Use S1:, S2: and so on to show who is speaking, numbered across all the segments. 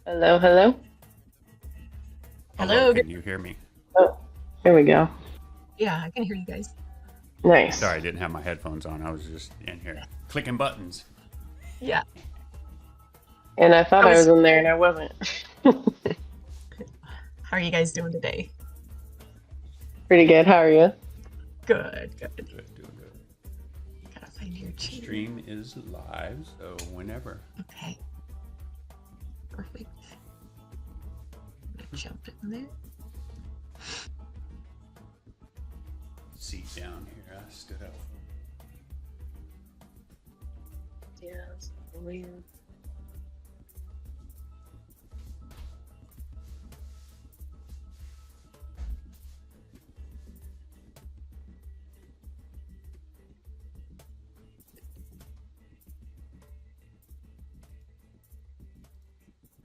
S1: Hello, hello.
S2: Hello,
S3: Hello,
S2: can
S3: good.
S2: you hear me?
S1: Oh, here we go.
S3: Yeah, I can hear you guys.
S1: Nice.
S2: Sorry, I didn't have my headphones on. I was just in here clicking buttons.
S3: Yeah,
S1: And I thought
S3: I
S1: I was
S3: was.
S1: in there and I wasn't.
S3: How are you guys doing today?
S1: Pretty good. How are you?
S3: Good, good.
S2: Good, doing good.
S3: Gotta find your
S2: The
S3: chair.
S2: stream is live, so whenever.
S3: Okay, perfect. I'm gonna jump in there.
S2: Seat down here. I stood up.
S1: Yes. Weird.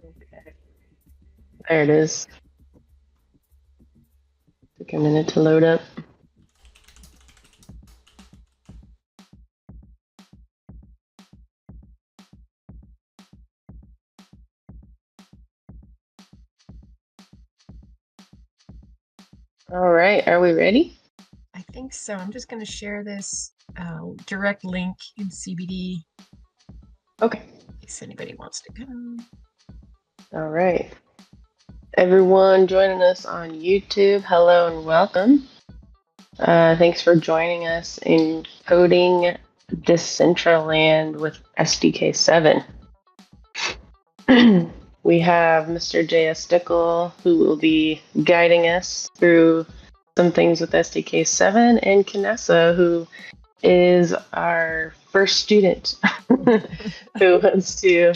S1: Okay. There it is. Took a minute to load up. All right. Are we ready?
S3: I think so. I'm just gonna share this direct link in CBD
S1: Okay.
S3: in case anybody wants to come.
S1: All right. Everyone joining us on YouTube, hello and welcome. Thanks for joining us in coding Decentraland with SDK7. We have Mr. J.S. Stickel, who will be guiding us through some things with SDK7, and Canessa, who is our first student who wants to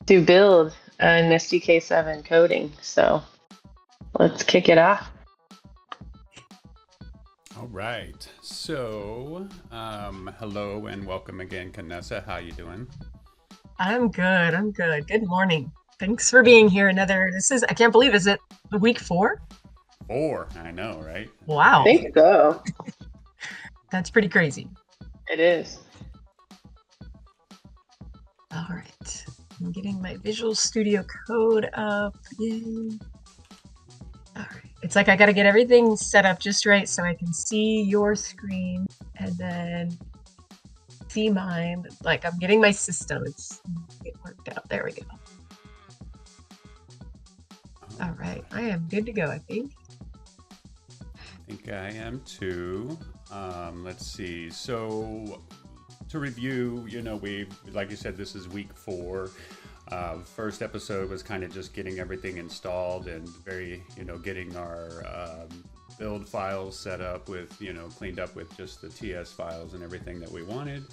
S1: build an SDK7 coding. So let's kick it off.
S2: All right. So, hello and welcome again, Canessa. How you doing?
S3: I'm good. I'm good. Good morning. Thanks for being here. I can't believe, is it week 4?
S2: 4. I know, right?
S1: I
S3: Wow,
S1: think so.
S3: that's pretty crazy.
S1: It is.
S3: All right, I'm getting my Visual Studio Code up. Yay. All right. It's like I got to get everything set up just right so I can see your screen and then see mine. Like I'm getting my system. It worked out. There we go. All right. I am good to go, I think.
S2: I think I am too. Let's see. So, to review, like you said, this is week 4. First episode was kind of just getting everything installed and getting our build files set up with, cleaned up with just the TS files and everything that we wanted.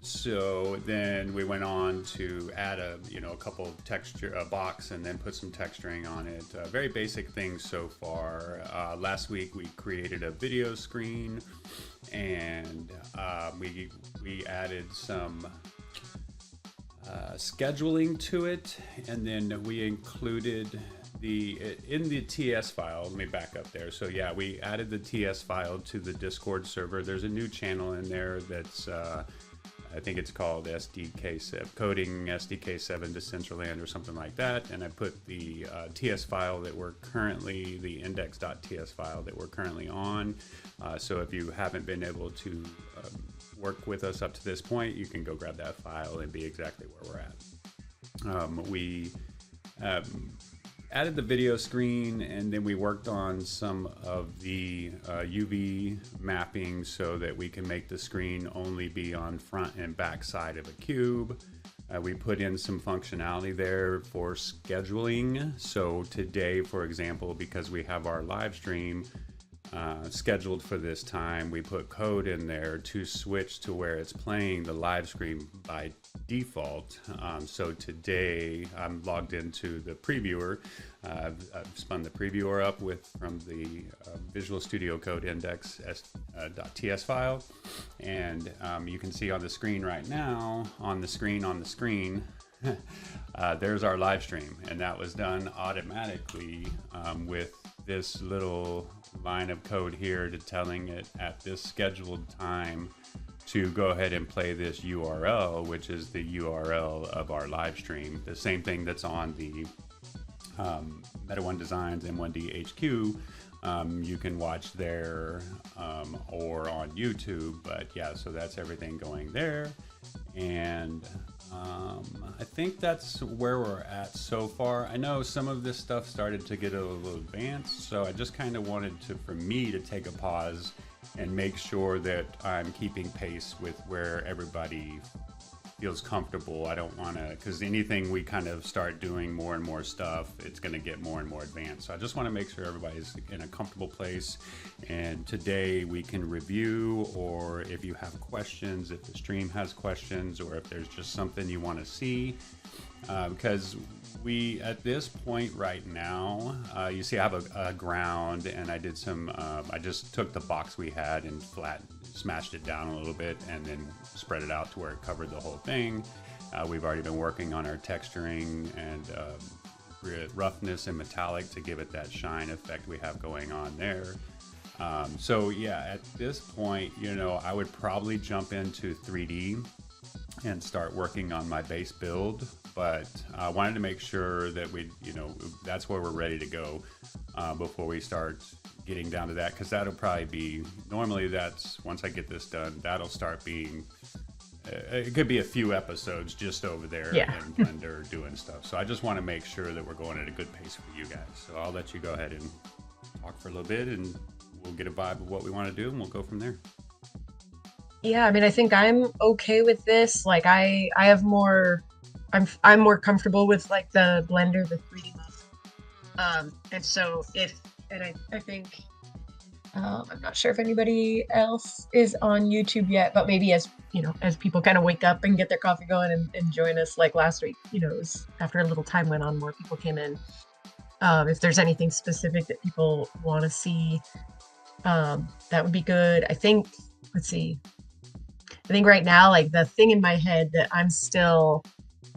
S2: So then we went on to add a couple texture, a box, and then put some texturing on it. Very basic things so far. Last week we created a video screen, and we added some scheduling to it, and then we included in the TS file. Let me back up there. So yeah, we added the TS file to the Discord server. There's a new channel in there that's I think it's called SDK7, Coding SDK7 Decentraland or something like that. And I put the TS file that we're currently, the index.ts file that we're currently on. So if you haven't been able to work with us up to this point, you can go grab that file and be exactly where we're at. We added the video screen, and then we worked on some of the UV mapping so that we can make the screen only be on front and back side of a cube. We put in some functionality there for scheduling. So today, for example, because we have our live stream scheduled for this time, we put code in there to switch to where it's playing the live stream by default. So today I'm logged into the previewer. I've spun the previewer up from the Visual Studio Code index.ts file, and you can see on the screen right now, on the screen, there's our live stream, and that was done automatically with this little line of code here to telling it at this scheduled time to go ahead and play this URL, which is the URL of our live stream. The same thing that's on the Meta One Designs M1D HQ. You can watch there or on YouTube. But yeah, so that's everything going there. And I think that's where we're at so far. I know some of this stuff started to get a little advanced, so I just kind of wanted to, for me, to take a pause and make sure that I'm keeping pace with where everybody feels comfortable. I don't want to, because anything we kind of start doing more and more stuff, it's going to get more and more advanced. So I just want to make sure everybody's in a comfortable place. And today we can review, or if you have questions, if the stream has questions, or if there's just something you want to see. Because we, at this point right now, you see I have a ground, and I did some, I just took the box we had and smashed it down a little bit and then spread it out to where it covered the whole thing. We've already been working on our texturing and roughness and metallic to give it that shine effect we have going on there. So yeah, at this point, you know, I would probably jump into 3D and start working on my base build, but I wanted to make sure that we, you know, that's where we're ready to go before we start getting down to that, because that'll probably be, normally that's, once I get this done, that'll start being, it could be a few episodes just over there in Blender doing stuff. So I just want to make sure that we're going at a good pace for you guys. So I'll let you go ahead and talk for a little bit, and we'll get a vibe of what we want to do, and we'll go from there.
S3: Yeah, I mean, I think I'm okay with this. Like, I have more, I'm more comfortable with like the Blender, the 3D model. And so I think, I'm not sure if anybody else is on YouTube yet, but maybe as, you know, as people kind of wake up and get their coffee going and join us, like last week, you know, it was after a little time went on, more people came in. If there's anything specific that people want to see, that would be good. I think, let's see. I think right now, like the thing in my head that I'm still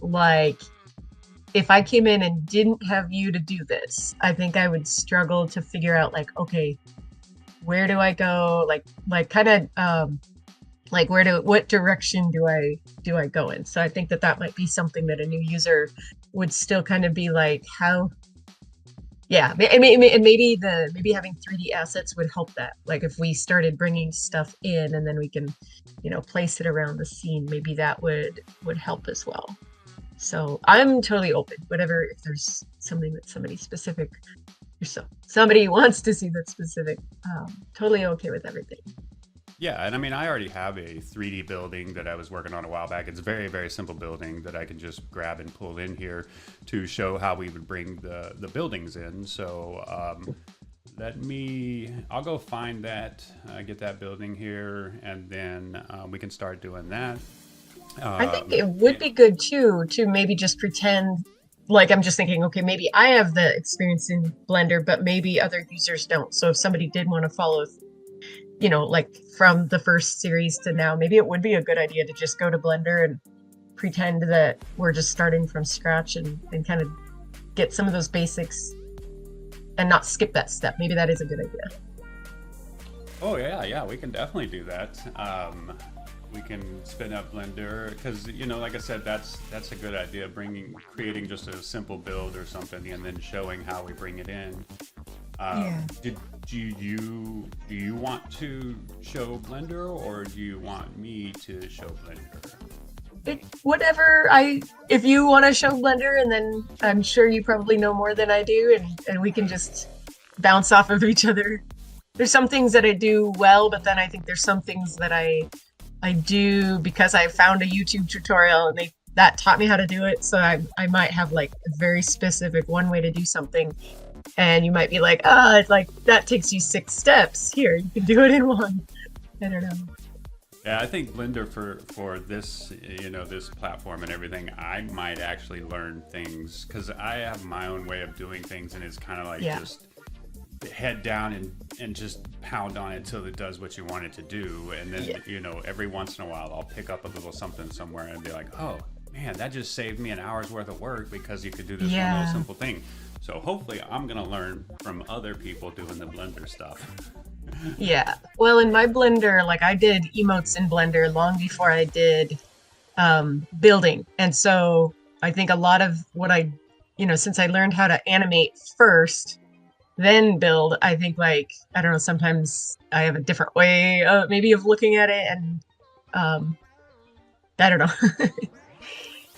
S3: like, if I came in and didn't have you to do this, I think I would struggle to figure out like, okay, where do I go? Like kind of, like what direction do I go in? So I think that might be something that a new user would still kind of be like, how? Yeah, I mean, and maybe having 3D assets would help that. Like if we started bringing stuff in and then we can, you know, place it around the scene, maybe that would help as well. So I'm totally open. Whatever, if there's something that somebody specific, or somebody wants to see that's specific, totally okay with everything.
S2: Yeah, and I mean, I already have a 3D building that I was working on a while back. It's a very, very simple building that I can just grab and pull in here to show how we would bring the buildings in. So I'll go find that, get that building here, and then we can start doing that.
S3: I think it would be good too to maybe just pretend, like I'm just thinking, okay, maybe I have the experience in Blender, but maybe other users don't. So if somebody did want to follow, you know, like from the first series to now, maybe it would be a good idea to just go to Blender and pretend that we're just starting from scratch and kind of get some of those basics and not skip that step. Maybe that is a good idea.
S2: Oh yeah, we can definitely do that. We can spin up Blender because, you know, like I said, that's a good idea. Creating just a simple build or something, and then showing how we bring it in. Do you want to show Blender, or do you want me to show Blender?
S3: If you want to show Blender, and then I'm sure you probably know more than I do, and we can just bounce off of each other. There's some things that I do well, but then I think there's some things that I do because I found a YouTube tutorial and that taught me how to do it. So I might have like a very specific one way to do something, and you might be like, it's like that takes you 6 steps. Here, you can do it in 1. I don't know.
S2: Yeah, I think Blender for this, you know, this platform and everything, I might actually learn things because I have my own way of doing things, and it's kind of like just head down and just pound on it till it does what you want it to do. And then, you know, every once in a while I'll pick up a little something somewhere and be like, oh man, that just saved me an hour's worth of work because you could do this one little simple thing. So hopefully I'm gonna learn from other people doing the Blender stuff.
S3: Yeah. Well, in my Blender, like I did emotes in Blender long before I did building. And so I think a lot of what since I learned how to animate first, then build, I think like, I don't know, sometimes I have a different way maybe of looking at it and I don't know.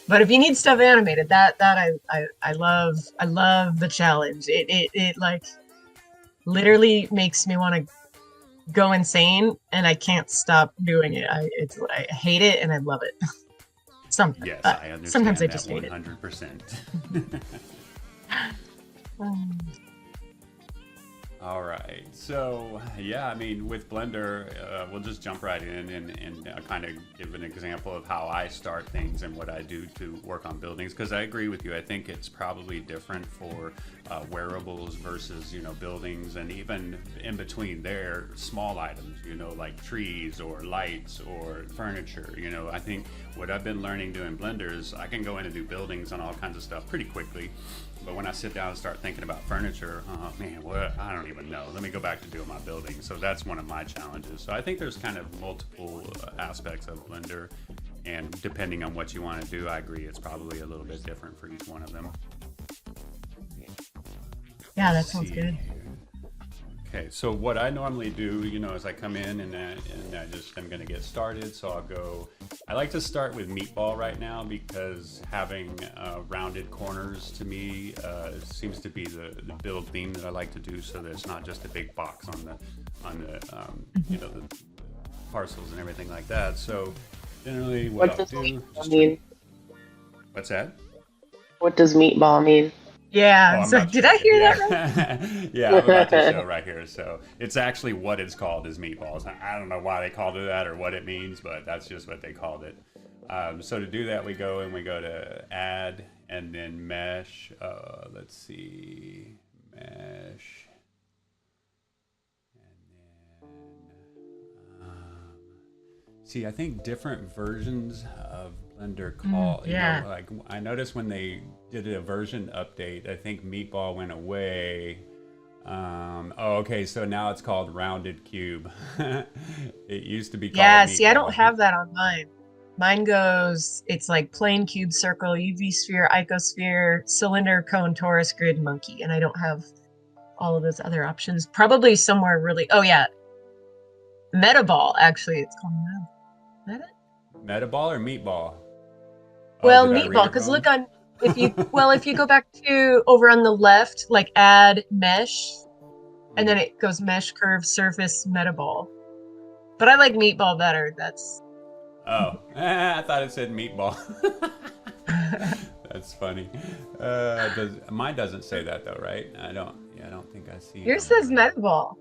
S3: But if you need stuff animated, I love the challenge. It like literally makes me want to go insane, and I can't stop doing it. I hate it and I love it.
S2: Yes, I
S3: Sometimes I
S2: understand
S3: just
S2: that
S3: hate it.
S2: 100%. All right. So, yeah, I mean, with Blender, we'll just jump right in and kind of give an example of how I start things and what I do to work on buildings. Because I agree with you. I think it's probably different for wearables versus, buildings, and even in between there, small items, like trees or lights or furniture. I think what I've been learning doing Blender is I can go in and do buildings and all kinds of stuff pretty quickly. But when I sit down and start thinking about furniture, man, what? I don't even know. Let me go back to doing my building. So that's one of my challenges. So I think there's kind of multiple aspects of Blender, and depending on what you want to do, I agree it's probably a little bit different for each one of them.
S3: Yeah, that sounds good.
S2: Okay, so what I normally do, is I come in and I'm going to get started. So I like to start with meatball right now because having rounded corners to me seems to be the build theme that I like to do, so that it's not just a big box on the the parcels and everything like that. So generally what I'll do... What's that?
S1: What does meatball mean?
S3: Yeah, so did I hear that right?
S2: Yeah, I'm about to show right here. So it's actually what it's called is meatballs. I don't know why they called it that or what it means, but that's just what they called it. So to do that, we go to add and then mesh. Let's see, mesh. And then, see, I think different versions of Blender call, like I noticed when they did a version update, I think meatball went away. Okay, so now it's called rounded cube. It used to be called meatball.
S3: See, I don't have that on mine. Mine goes, it's like plane, cube, circle, UV sphere, icosphere, cylinder, cone, torus, grid, monkey, and I don't have all of those other options. Probably somewhere really, metaball, actually, it's called meta?
S2: Metaball or meatball?
S3: Well, meatball, because look on, if you go back to over on the left, like add mesh, and then it goes mesh, curve, surface, metaball. But I like meatball better. That's...
S2: Oh, I thought it said meatball. That's funny. Mine doesn't say that though, right? I don't think I see.
S3: Yours says metaball.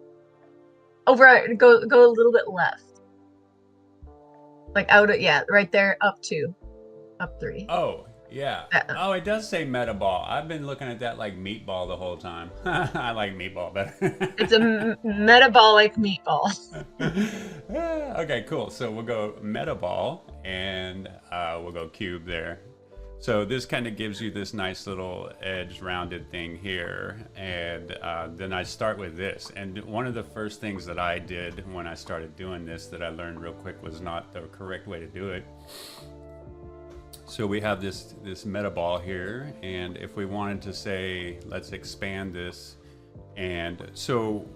S3: Over, go a little bit left. Like right there, up 2. Up 3.
S2: Oh, yeah. Oh, it does say metaball. I've been looking at that like meatball the whole time. I like meatball better.
S3: It's a metabolic meatball.
S2: Okay, cool. So we'll go metaball and we'll go cube there. So this kind of gives you this nice little edge rounded thing here. And then I start with this. And one of the first things that I did when I started doing this that I learned real quick was not the correct way to do it. So we have this metaball here, and if we wanted to say, let's expand this, and so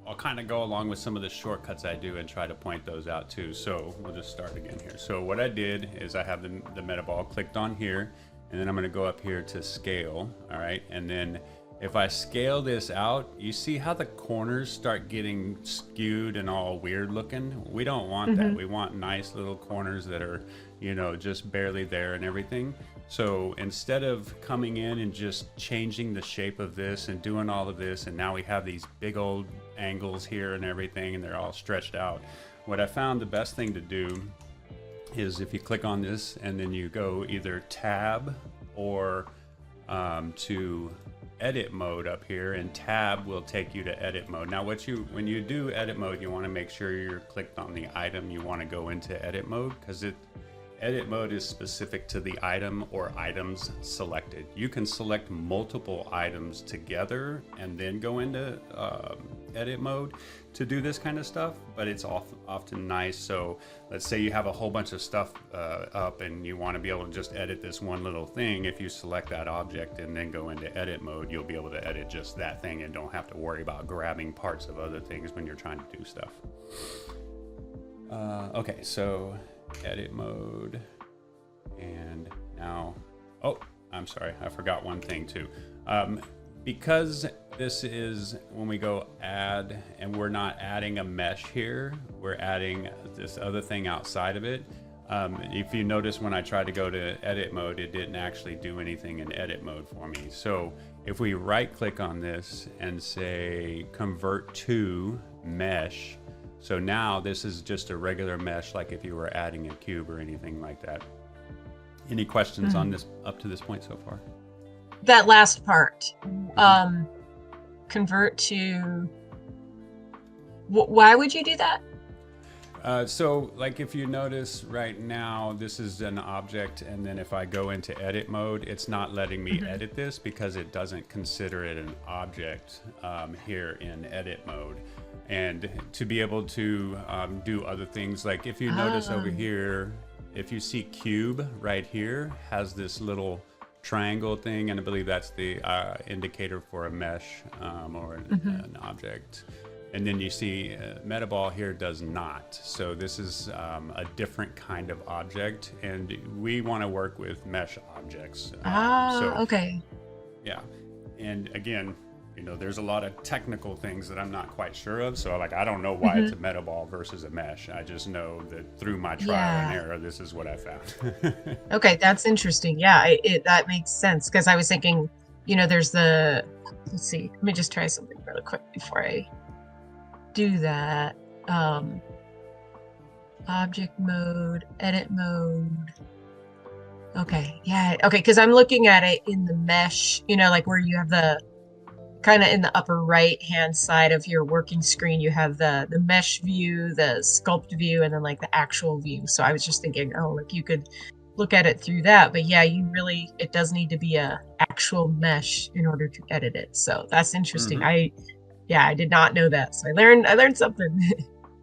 S2: I'll kind of go along with some of the shortcuts I do and try to point those out too. So we'll just start again here. So what I did is I have the metaball clicked on here, and then I'm going to go up here to scale. All right, and then if I scale this out, you see how the corners start getting skewed and all weird looking? We don't want that. We want nice little corners that are, just barely there and everything. So instead of coming in and just changing the shape of this and doing all of this, and now we have these big old angles here and everything, and they're all stretched out. What I found the best thing to do is if you click on this and then you go either tab or to edit mode up here, and tab will take you to edit mode. Now when you do edit mode, you want to make sure you're clicked on the item you want to go into edit mode, because it edit mode is specific to the item or items selected. You can select multiple items together and then go into edit mode to do this kind of stuff, but it's often nice. So let's say you have a whole bunch of stuff up and you want to be able to just edit this one little thing. If you select that object and then go into edit mode, you'll be able to edit just that thing and don't have to worry about grabbing parts of other things when you're trying to do stuff. Okay, so edit mode, and now, oh, I'm sorry, I forgot one thing too. Because this is when we go add, and we're not adding a mesh here, we're adding this other thing outside of it. If you notice, when I tried to go to edit mode, it didn't actually do anything in edit mode for me. So if we right click on this and say convert to mesh, so now this is just a regular mesh, like if you were adding a cube or anything like that. Any questions on this up to this point so far?
S3: That last part, convert to, why would you do that?
S2: So like if you notice right now, this is an object, and then if I go into edit mode, it's not letting me edit this because it doesn't consider it an object here in edit mode. And to be able to do other things, like if you notice over here, if you see cube right here has this little triangle thing, and I believe that's the indicator for a mesh or an object. And then you see Metaball here does not. So this is a different kind of object, and we want to work with mesh objects.
S3: Okay.
S2: Yeah, and again, you know, there's a lot of technical things that I'm not quite sure of. So like, I don't know why it's a Metaball versus a mesh. I just know that through my trial and error, this is what I found.
S3: Okay, that's interesting. Yeah, that makes sense, because I was thinking, you know, there's the, let's see, let me just try something really quick before I do that. Object mode, edit mode. Okay, yeah, okay, because I'm looking at it in the mesh, you know, like where you have the kind of in the upper right hand side of your working screen, you have the mesh view, the sculpt view, and then like the actual view. So I was just thinking, oh, like you could look at it through that, but yeah, it does need to be a actual mesh in order to edit it. So that's interesting. I did not know that. So I learned something.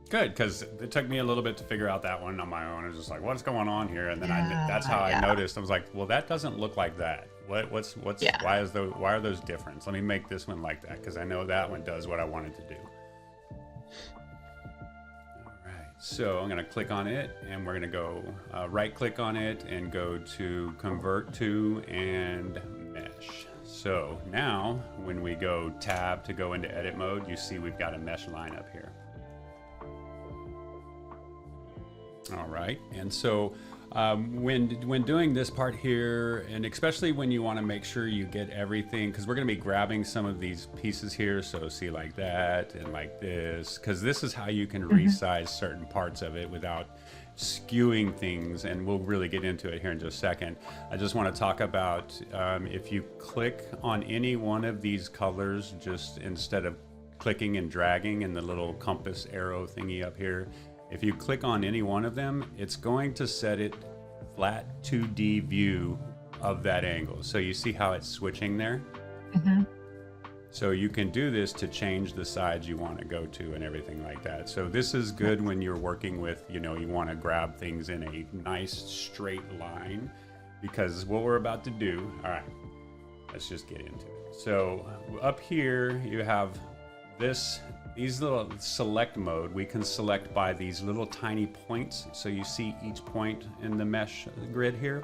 S2: Good, because it took me a little bit to figure out that one on my own. I was just like, what's going on here? And then that's how I noticed. I was like, well, that doesn't look like that. Why are those different? Let me make this one like that, because I know that one does what I wanted to do. All right, so I'm going to click on it, and we're going to go right click on it and go to convert to and mesh. So now when we go tab to go into edit mode, you see we've got a mesh line up here. All right, and so when doing this part here, and especially when you want to make sure you get everything, because we're going to be grabbing some of these pieces here, so see like that and like this, because this is how you can resize certain parts of it without skewing things, and we'll really get into it here in just a second. I just want to talk about if you click on any one of these colors, just instead of clicking and dragging in the little compass arrow thingy up here, if you click on any one of them, it's going to set it flat 2D view of that angle. So you see how it's switching there? So you can do this to change the sides you want to go to and everything like that. So this is good when you're working with, you know, you want to grab things in a nice straight line, because what we're about to do, all right, let's just get into it. So up here you have these little select mode. We can select by these little tiny points. So you see each point in the mesh grid here.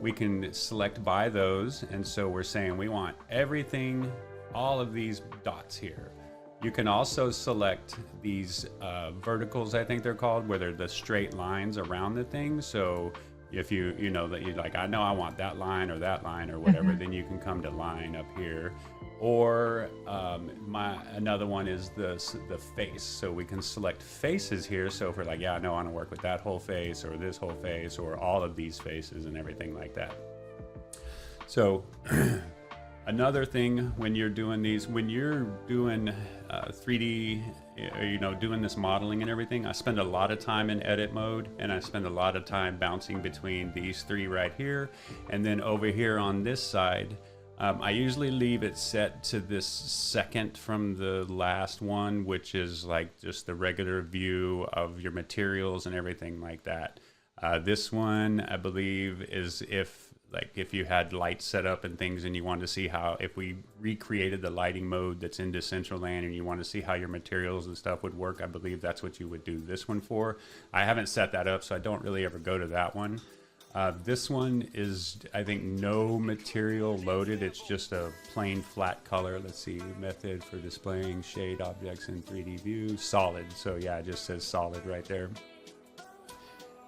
S2: We can select by those, and so we're saying we want everything, all of these dots here. You can also select these verticals, I think they're called, where they're the straight lines around the thing. So if you know that you like, I know I want that line or whatever, then you can come to line up here. Or another one is the face. So we can select faces here. So if we're like, yeah, I know I want to work with that whole face or this whole face or all of these faces and everything like that. So another thing when you're doing these, when you're doing 3D you know, doing this modeling and everything, I spend a lot of time in edit mode, and I spend a lot of time bouncing between these three right here. And then over here on this side, I usually leave it set to this second from the last one, which is like just the regular view of your materials and everything like that. This one, I believe, is if you had lights set up and things and you wanted to see how, if we recreated the lighting mode that's in Decentraland and you want to see how your materials and stuff would work, I believe that's what you would do this one for. I haven't set that up, so I don't really ever go to that one. This one is, I think, no material loaded. It's just a plain flat color. Let's see, method for displaying shade objects in 3D view, solid. So yeah, it just says solid right there.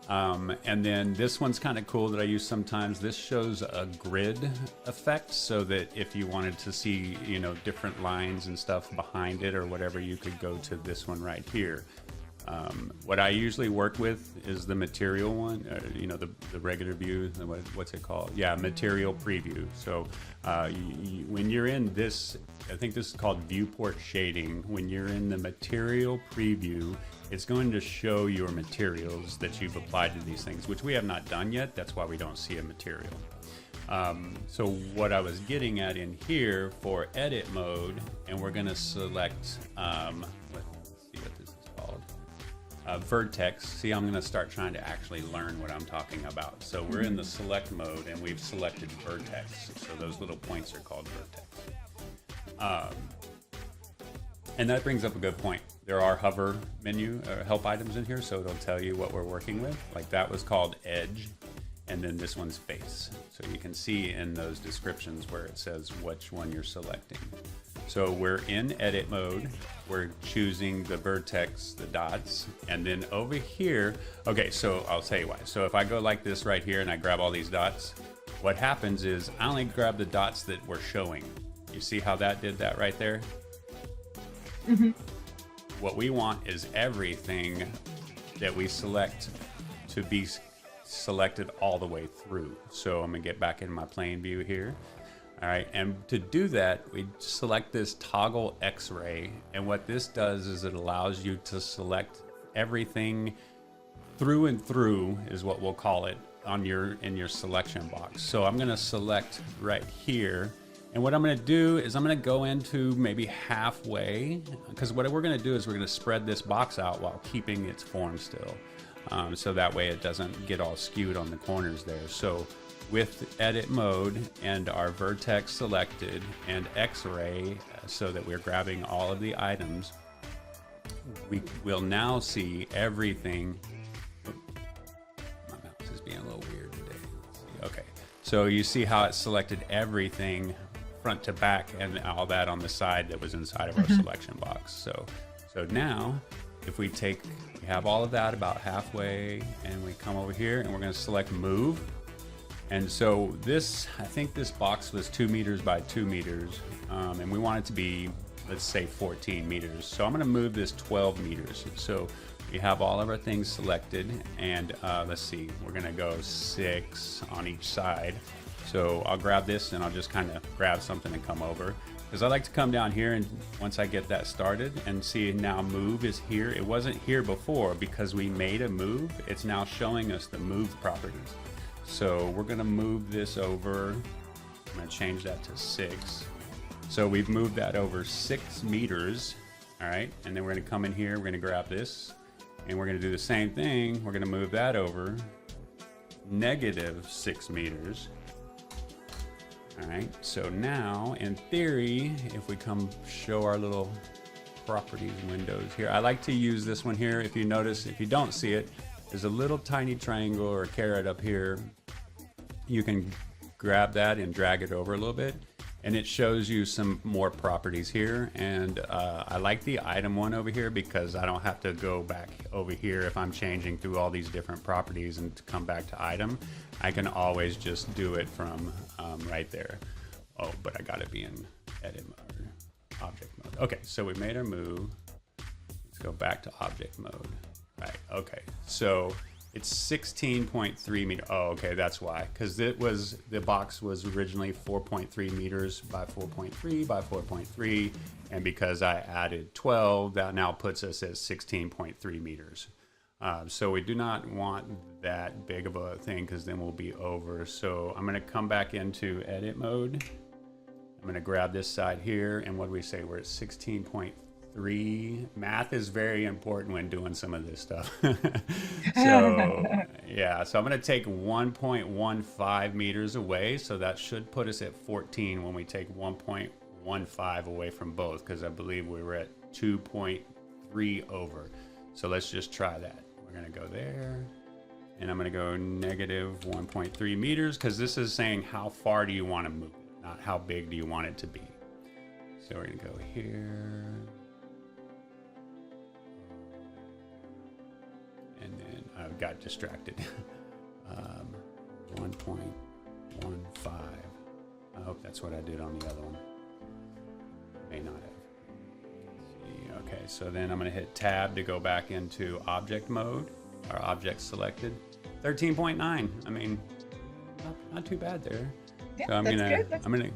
S2: And then this one's kind of cool that I use sometimes. This shows a grid effect, so that if you wanted to see, you know, different lines and stuff behind it or whatever, you could go to this one right here. What I usually work with is the material one, you know, the regular view, what's it called? Yeah, material preview. So when you're in this, I think this is called viewport shading. When you're in the material preview, it's going to show your materials that you've applied to these things, which we have not done yet. That's why we don't see a material. So what I was getting at in here for edit mode, and we're going to select, let's see what this is called. Vertex. See, I'm going to start trying to actually learn what I'm talking about. So we're in the select mode and we've selected vertex. So those little points are called vertex. And that brings up a good point. There are hover menu help items in here, so it'll tell you what we're working with. Like that was called edge, and then this one's face. So you can see in those descriptions where it says which one you're selecting. So we're in edit mode, we're choosing the vertex, the dots, and then over here, okay, so I'll tell you why. So if I go like this right here and I grab all these dots, what happens is I only grab the dots that we're showing. You see how that did that right there?
S3: Mm-hmm.
S2: What we want is everything that we select to be selected all the way through. So I'm gonna get back in my plane view here. All right, and to do that, we select this toggle X-ray, and what this does is it allows you to select everything through and through, is what we'll call it, on in your selection box. So I'm gonna select right here, and what I'm gonna do is I'm gonna go into maybe halfway, because what we're gonna do is we're gonna spread this box out while keeping its form still. So that way it doesn't get all skewed on the corners there. So with edit mode and our vertex selected and X-ray, so that we're grabbing all of the items, we will now see everything. My mouse is being a little weird today. Let's see. Okay, so you see how it selected everything front to back and all that on the side that was inside of our selection box. So now if we have all of that about halfway, and we come over here and we're going to select move. And so this, I think this box was 2 meters by 2 meters, and we want it to be, let's say 14 meters. So I'm gonna move this 12 meters. So we have all of our things selected, and let's see, we're gonna go 6 on each side. So I'll grab this and I'll just kind of grab something and come over, because I like to come down here, and once I get that started and see now move is here. It wasn't here before because we made a move. It's now showing us the move properties. So we're gonna move this over. I'm gonna change that to 6. So we've moved that over 6 meters. All right, and then we're gonna come in here, we're gonna grab this, and we're gonna do the same thing. We're gonna move that over -6 meters. All right, so now in theory, if we come show our little properties windows here, I like to use this one here. If you notice, if you don't see it, there's a little tiny triangle or caret up here. You can grab that and drag it over a little bit, and it shows you some more properties here. And I like the item one over here because I don't have to go back over here if I'm changing through all these different properties and to come back to item. I can always just do it from right there. Oh, but I gotta be in edit mode, object mode. Okay, so we made our move. Let's go back to object mode. Right, okay, so It's 16.3 meters. Oh, okay, that's why. Because the box was originally 4.3 meters by 4.3 by 4.3, and because I added 12, that now puts us at 16.3 meters. So we do not want that big of a thing because then we'll be over. So I'm going to come back into edit mode. I'm going to grab this side here, and what do we say? We're at 16.3. Math is very important when doing some of this stuff. So yeah, so I'm going to take 1.15 meters away, so that should put us at 14 when we take 1.15 away from both, because I believe we were at 2.3 over. So let's just try that. We're going to go there, and I'm going to go negative 1.3 meters, because this is saying how far do you want to move it, not how big do you want it to be. So we're going to go here. And then I got distracted. 1.15. I hope that's what I did on the other one. May not have. Let's see. Okay, so then I'm going to hit tab to go back into object mode, or object selected. 13.9. I mean, not too bad there.
S3: Yeah,
S2: so I'm
S3: that's
S2: gonna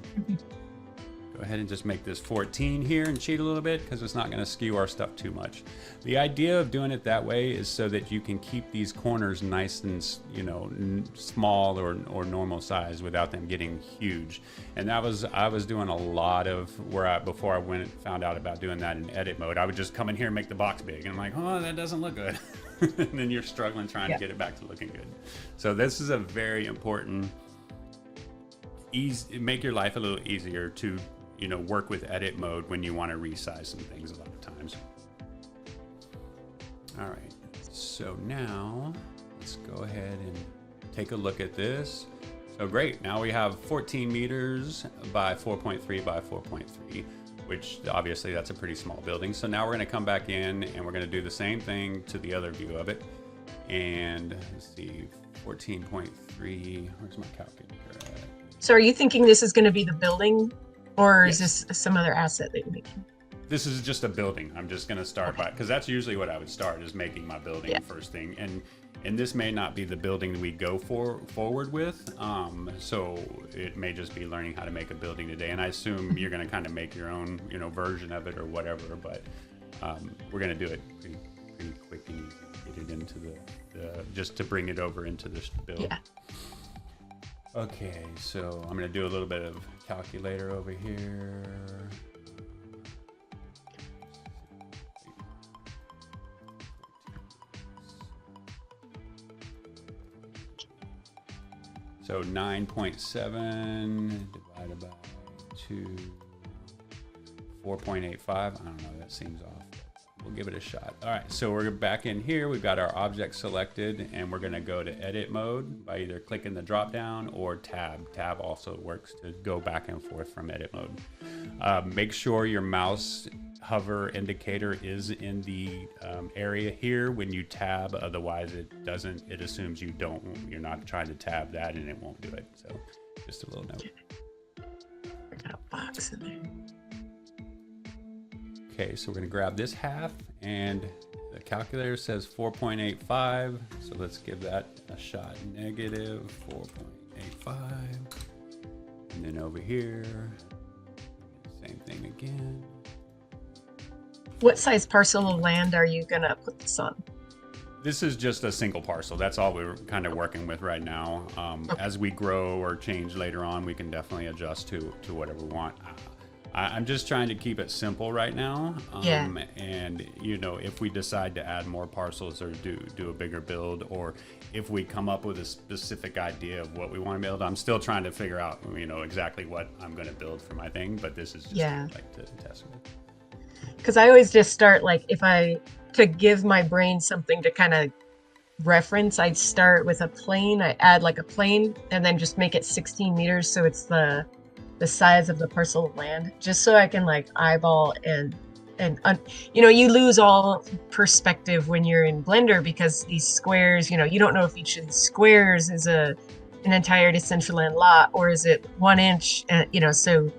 S2: go ahead and just make this 14 here and cheat a little bit because it's not going to skew our stuff too much. The idea of doing it that way is so that you can keep these corners nice and, you know, small or normal size without them getting huge. And I was doing a lot of before I found out about doing that in edit mode. I would just come in here and make the box big, and I'm like, oh, that doesn't look good. And then you're struggling trying to get it back to looking good. So this is a very important make your life a little easier to, you know, work with edit mode when you want to resize some things a lot of times. All right, so now let's go ahead and take a look at this. So great, now we have 14 meters by 4.3 by 4.3, which obviously that's a pretty small building. So now we're going to come back in and we're going to do the same thing to the other view of it. And let's see, 14.3, where's my calculator at?
S3: So are you thinking this is going to be the building, or is this some other asset that you're making?
S2: This is just a building. I'm just going to start by, because that's usually what I would start, is making my building first thing. And this may not be the building we go forward with. So it may just be learning how to make a building today. And I assume you're going to kind of make your own, you know, version of it or whatever. But we're going to do it pretty quick and easy. Get it into the just to bring it over into this build.
S3: Yeah.
S2: Okay, so I'm going to do a little bit of calculator over here. So 9.7 divided by 2, 4.85. I don't know, that seems off. We'll give it a shot. All right, so we're back in here. We've got our object selected, and we're going to go to edit mode by either clicking the drop down or tab. Tab also works to go back and forth from edit mode. Make sure your mouse hover indicator is in the area here when you tab. Otherwise, it assumes you're not trying to tab that, and it won't do it. So just a little note.
S3: I got a box in there.
S2: Okay, so we're going to grab this half, and the calculator says 4.85, so let's give that a shot. Negative 4.85, and then over here, same thing again.
S3: What size parcel of land are you going to put this on?
S2: This is just a single parcel. That's all we're kind of working with right now. As we grow or change later on, we can definitely adjust to whatever we want. I'm just trying to keep it simple right now. And, you know, if we decide to add more parcels or do a bigger build, or if we come up with a specific idea of what we want to build, I'm still trying to figure out, you know, exactly what I'm going to build for my thing. But this is just like to test with.
S3: Because I always just start, like, to give my brain something to kind of reference, I'd start with a plane. I add like a plane and then just make it 16 meters. So it's the size of the parcel of land, just so I can like eyeball and you know, you lose all perspective when you're in Blender because these squares, you know, you don't know if each of these squares is an entire Decentraland lot or is it 1 inch, you know, so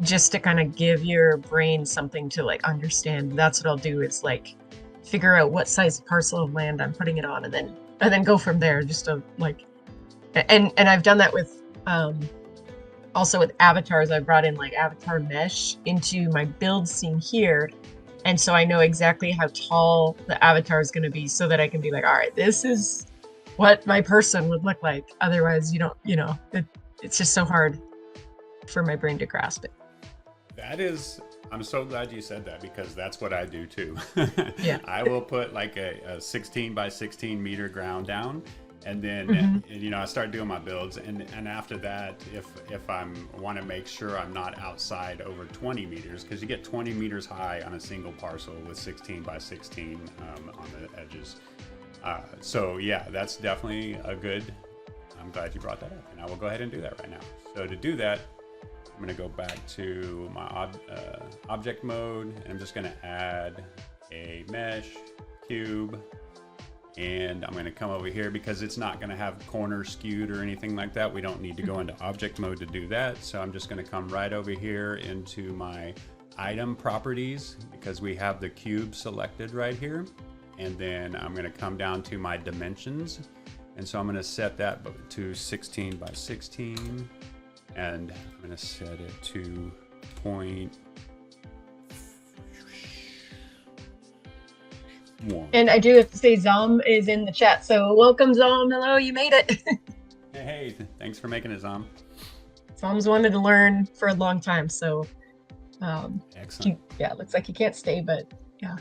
S3: just to kind of give your brain something to like understand, that's what I'll do is like figure out what size parcel of land I'm putting it on and then and then go from there. Just to like, and I've done that with also with avatars. I brought in like avatar mesh into my build scene here, and so I know exactly how tall the avatar is going to be, so that I can be like, all right, this is what my person would look like. Otherwise, you don't, it's just so hard for my brain to grasp it.
S2: That is, I'm so glad you said that, because that's what I do too.
S3: Yeah.
S2: I will put like a 16 by 16 meter ground down, and then I start doing my builds, and after that, if I want to make sure I'm not outside over 20 meters, because you get 20 meters high on a single parcel with 16 by 16 on the edges. So yeah, that's definitely a good. I'm glad you brought that up, and I will go ahead and do that right now. So to do that, I'm going to go back to my object mode, and I'm just going to add a mesh cube, and I'm going to come over here because it's not going to have corners skewed or anything like that. We don't need to go into object mode to do that. So I'm just going to come right over here into my item properties, because we have the cube selected right here. And then I'm going to come down to my dimensions. And so I'm going to set that to 16 by 16. And I'm going to set it to point.
S3: And I do have to say, Zom is in the chat. So welcome, Zom. Hello, you made it.
S2: Hey, thanks for making it, Zom.
S3: Zom's wanted to learn for a long time. So
S2: excellent.
S3: Yeah, it looks like you can't stay, but yeah.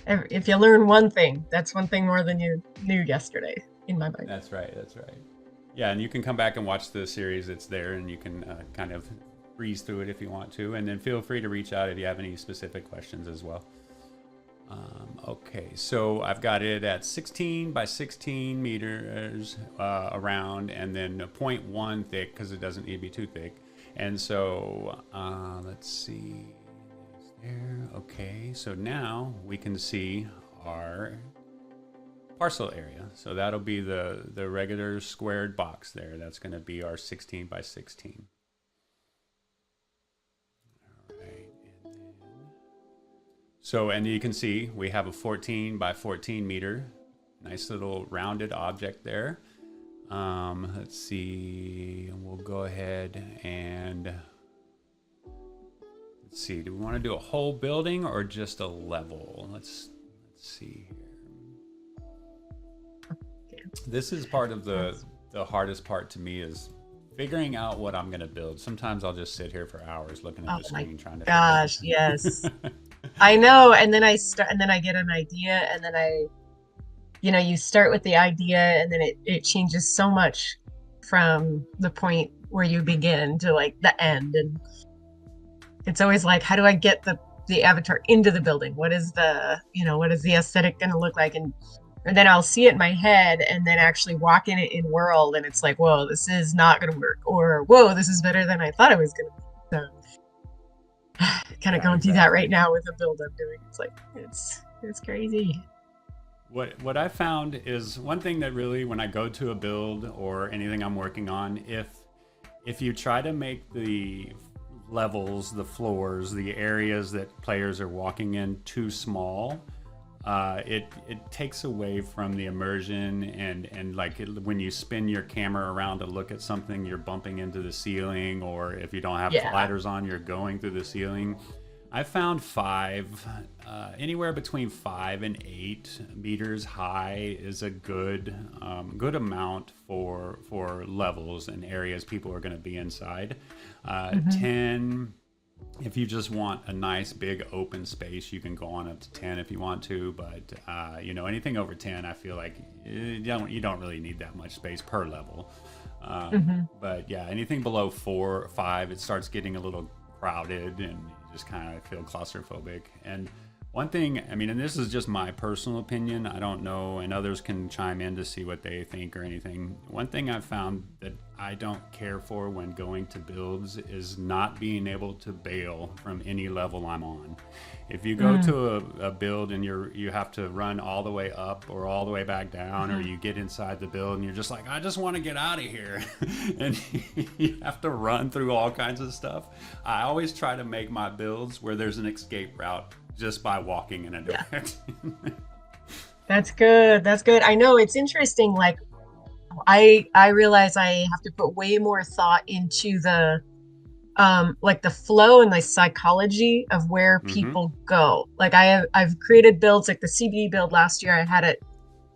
S3: If you learn one thing, that's one thing more than you knew yesterday, in my mind.
S2: That's right. That's right. Yeah, and you can come back and watch the series. It's there, and you can kind of breeze through it if you want to. And then feel free to reach out if you have any specific questions as well. Okay, so I've got it at 16 by 16 meters around, and then 0.1 thick, because it doesn't need to be too thick. And so let's see. There. Okay, so now we can see our parcel area. So that'll be the regular squared box there. That's going to be our 16 by 16. All right, and then and you can see we have a 14 by 14 meter, nice little rounded object there. Let's see, we'll go ahead and let's see, do we want to do a whole building or just a level? Let's see here. This is part of the hardest part to me, is figuring out what I'm going to build. Sometimes I'll just sit here for hours looking at the screen trying to.
S3: Gosh, yes. I know, and then I get an idea, and then you start with the idea, and then it changes so much from the point where you begin to like the end, and it's always like, how do I get the avatar into the building? What is the aesthetic going to look like? And then I'll see it in my head, and then actually walk in it in world, and it's like, whoa, this is not going to work, or whoa, this is better than I thought it was going to be. So kind of going through that right now with the build I'm doing. It's like, it's crazy.
S2: What I found is one thing that really, when I go to a build or anything I'm working on, if you try to make the levels, the floors, the areas that players are walking in too small, it takes away from the immersion, and like when you spin your camera around to look at something, you're bumping into the ceiling, or if you don't have sliders on, you're going through the ceiling. I found anywhere between 5 and 8 meters high is a good amount for levels and areas people are going to be inside. 10, if you just want a nice big open space, you can go on up to 10 if you want to, but anything over 10, I feel like you don't really need that much space per level. But yeah, anything below 4 or 5, it starts getting a little crowded, and you just kind of feel claustrophobic. And one thing, and this is just my personal opinion, I don't know, and others can chime in to see what they think or anything. One thing I've found that I don't care for when going to builds is not being able to bail from any level I'm on. If you go to a build and you have to run all the way up or all the way back down, or you get inside the build and you're just like, I just want to get out of here, and you have to run through all kinds of stuff. I always try to make my builds where there's an escape route just by walking in a direction.
S3: That's good. That's good. I know it's interesting. Like I realize I have to put way more thought into the like the flow and the psychology of where
S2: Mm-hmm.
S3: people go. Like I've created builds like the CBD build last year. I had it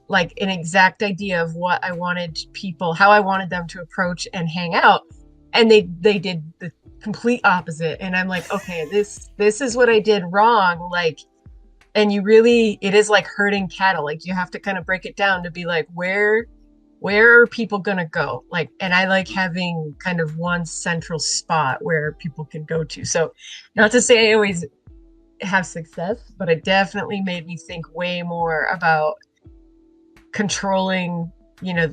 S3: like an exact idea of what I wanted people, how I wanted them to approach and hang out. And they did the complete opposite. And I'm like, okay, this is what I did wrong. Like, and you really, it is like herding cattle. Like you have to kind of break it down to be like, where are people gonna go? Like, and I like having kind of one central spot where people can go to. So not to say I always have success, but it definitely made me think way more about controlling,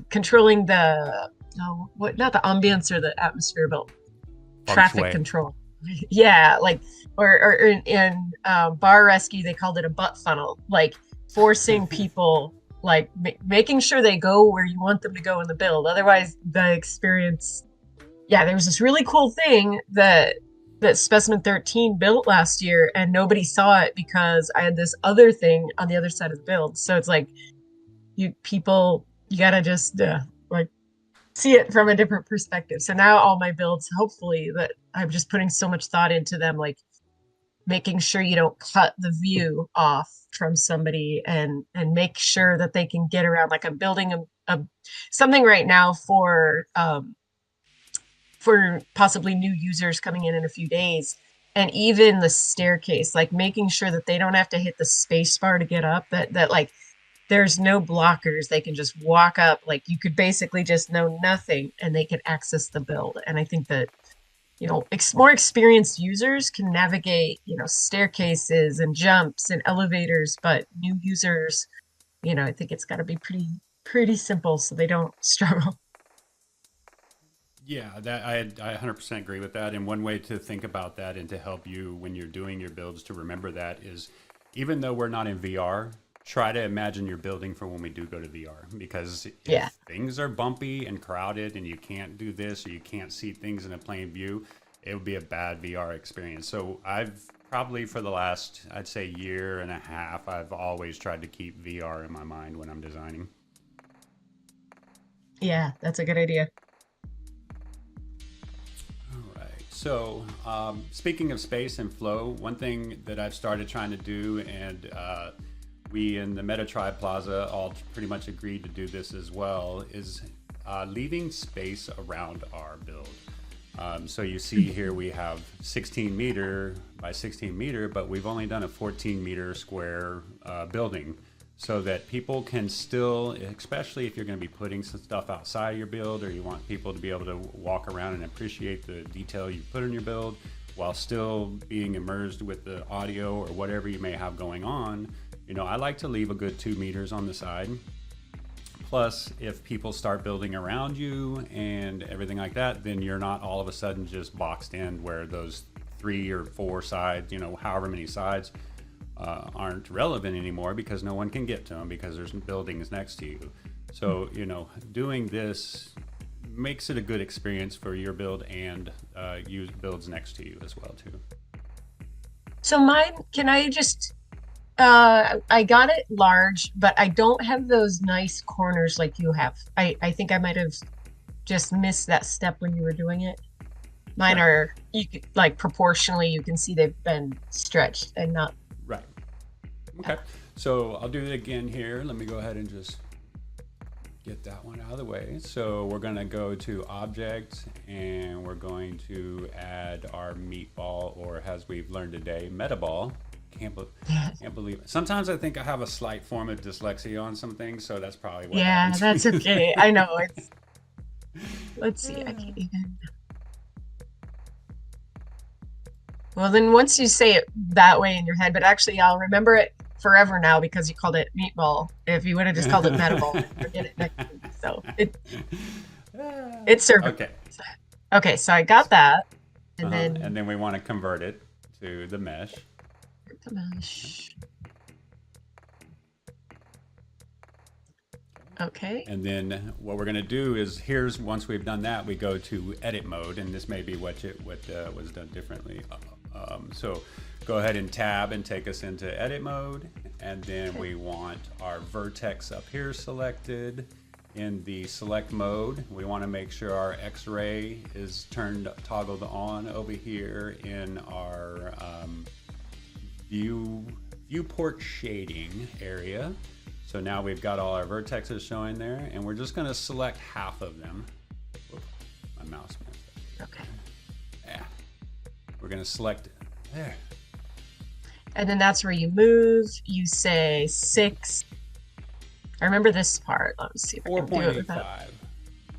S3: controlling the no, what not the ambience or the atmosphere, but
S2: Feng
S3: traffic
S2: shui.
S3: control. Yeah, like or in bar rescue they called it a butt funnel, like forcing people like making sure they go where you want them to go in the build. Otherwise, the experience. Yeah, there was this really cool thing that Specimen 13 built last year, and nobody saw it because I had this other thing on the other side of the build. So it's like you gotta just like see it from a different perspective. So now all my builds, hopefully, that I'm just putting so much thought into them, like making sure you don't cut the view off from somebody and make sure that they can get around. Like I'm building a something right now for possibly new users coming in a few days, and even the staircase, like making sure that they don't have to hit the space bar to get up, that like there's no blockers, they can just walk up, like you could basically just know nothing and they can access the build. And I think that more experienced users can navigate staircases and jumps and elevators, but new users, I think it's got to be pretty simple so they don't struggle.
S2: Yeah, that I 100% agree with that. And one way to think about that and to help you when you're doing your builds to remember that is, even though we're not in VR, try to imagine your building for when we do go to VR. Because
S3: Yeah.
S2: if things are bumpy and crowded and you can't do this or you can't see things in a plain view, it would be a bad VR experience. So I've probably for the last, I'd say, year and a half, I've always tried to keep VR in my mind when I'm designing.
S3: Yeah, that's a good idea.
S2: All right. So, speaking of space and flow, one thing that I've started trying to do, and we in the Meta Tribe Plaza all pretty much agreed to do this as well, is leaving space around our build. So you see here we have 16 meter by 16 meter, but we've only done a 14 meter square building, so that people can still, especially if you're going to be putting some stuff outside your build, or you want people to be able to walk around and appreciate the detail you put in your build while still being immersed with the audio or whatever you may have going on. I like to leave a good 2 meters on the side. Plus, if people start building around you and everything like that, then you're not all of a sudden just boxed in where those 3 or 4 sides, however many sides, aren't relevant anymore because no one can get to them because there's buildings next to you. So, doing this makes it a good experience for your build and use builds next to you as well too.
S3: So mine, can I just I got it large, but I don't have those nice corners like you have. I think I might have just missed that step when you were doing it. Mine
S2: Sure.
S3: are like proportionally, you can see they've been stretched and not.
S2: Right. Okay. So I'll do it again here. Let me go ahead and just get that one out of the way. So we're going to go to object, and we're going to add our meatball, or as we've learned today, metaball. Can't believe it. Sometimes I think I have a slight form of dyslexia on some things, so that's probably what
S3: Yeah,
S2: happens.
S3: that's okay. I know it's. Let's see. I can't even. Well, then once you say it that way in your head, but actually I'll remember it forever now because you called it meatball. If you would have just called it metaball, I'd forget it next week. So it's serviceable.
S2: Okay.
S3: Okay, so I got that, and
S2: And then we want to convert it to the mesh.
S3: the mesh. Okay.
S2: And then what we're going to do is, once we've done that, we go to edit mode, and this may be what was done differently. So go ahead and tab and take us into edit mode, And then we want our vertex up here selected. In the select mode, we want to make sure our X-ray is toggled on over here in our viewport shading area. So now we've got all our vertexes showing there, and we're just going to select half of them. Whoop, my mouse messed up.
S3: Okay.
S2: Yeah. We're going to select it. There.
S3: And then that's where you move. You say 6. I remember this part. Let me see if I can do it without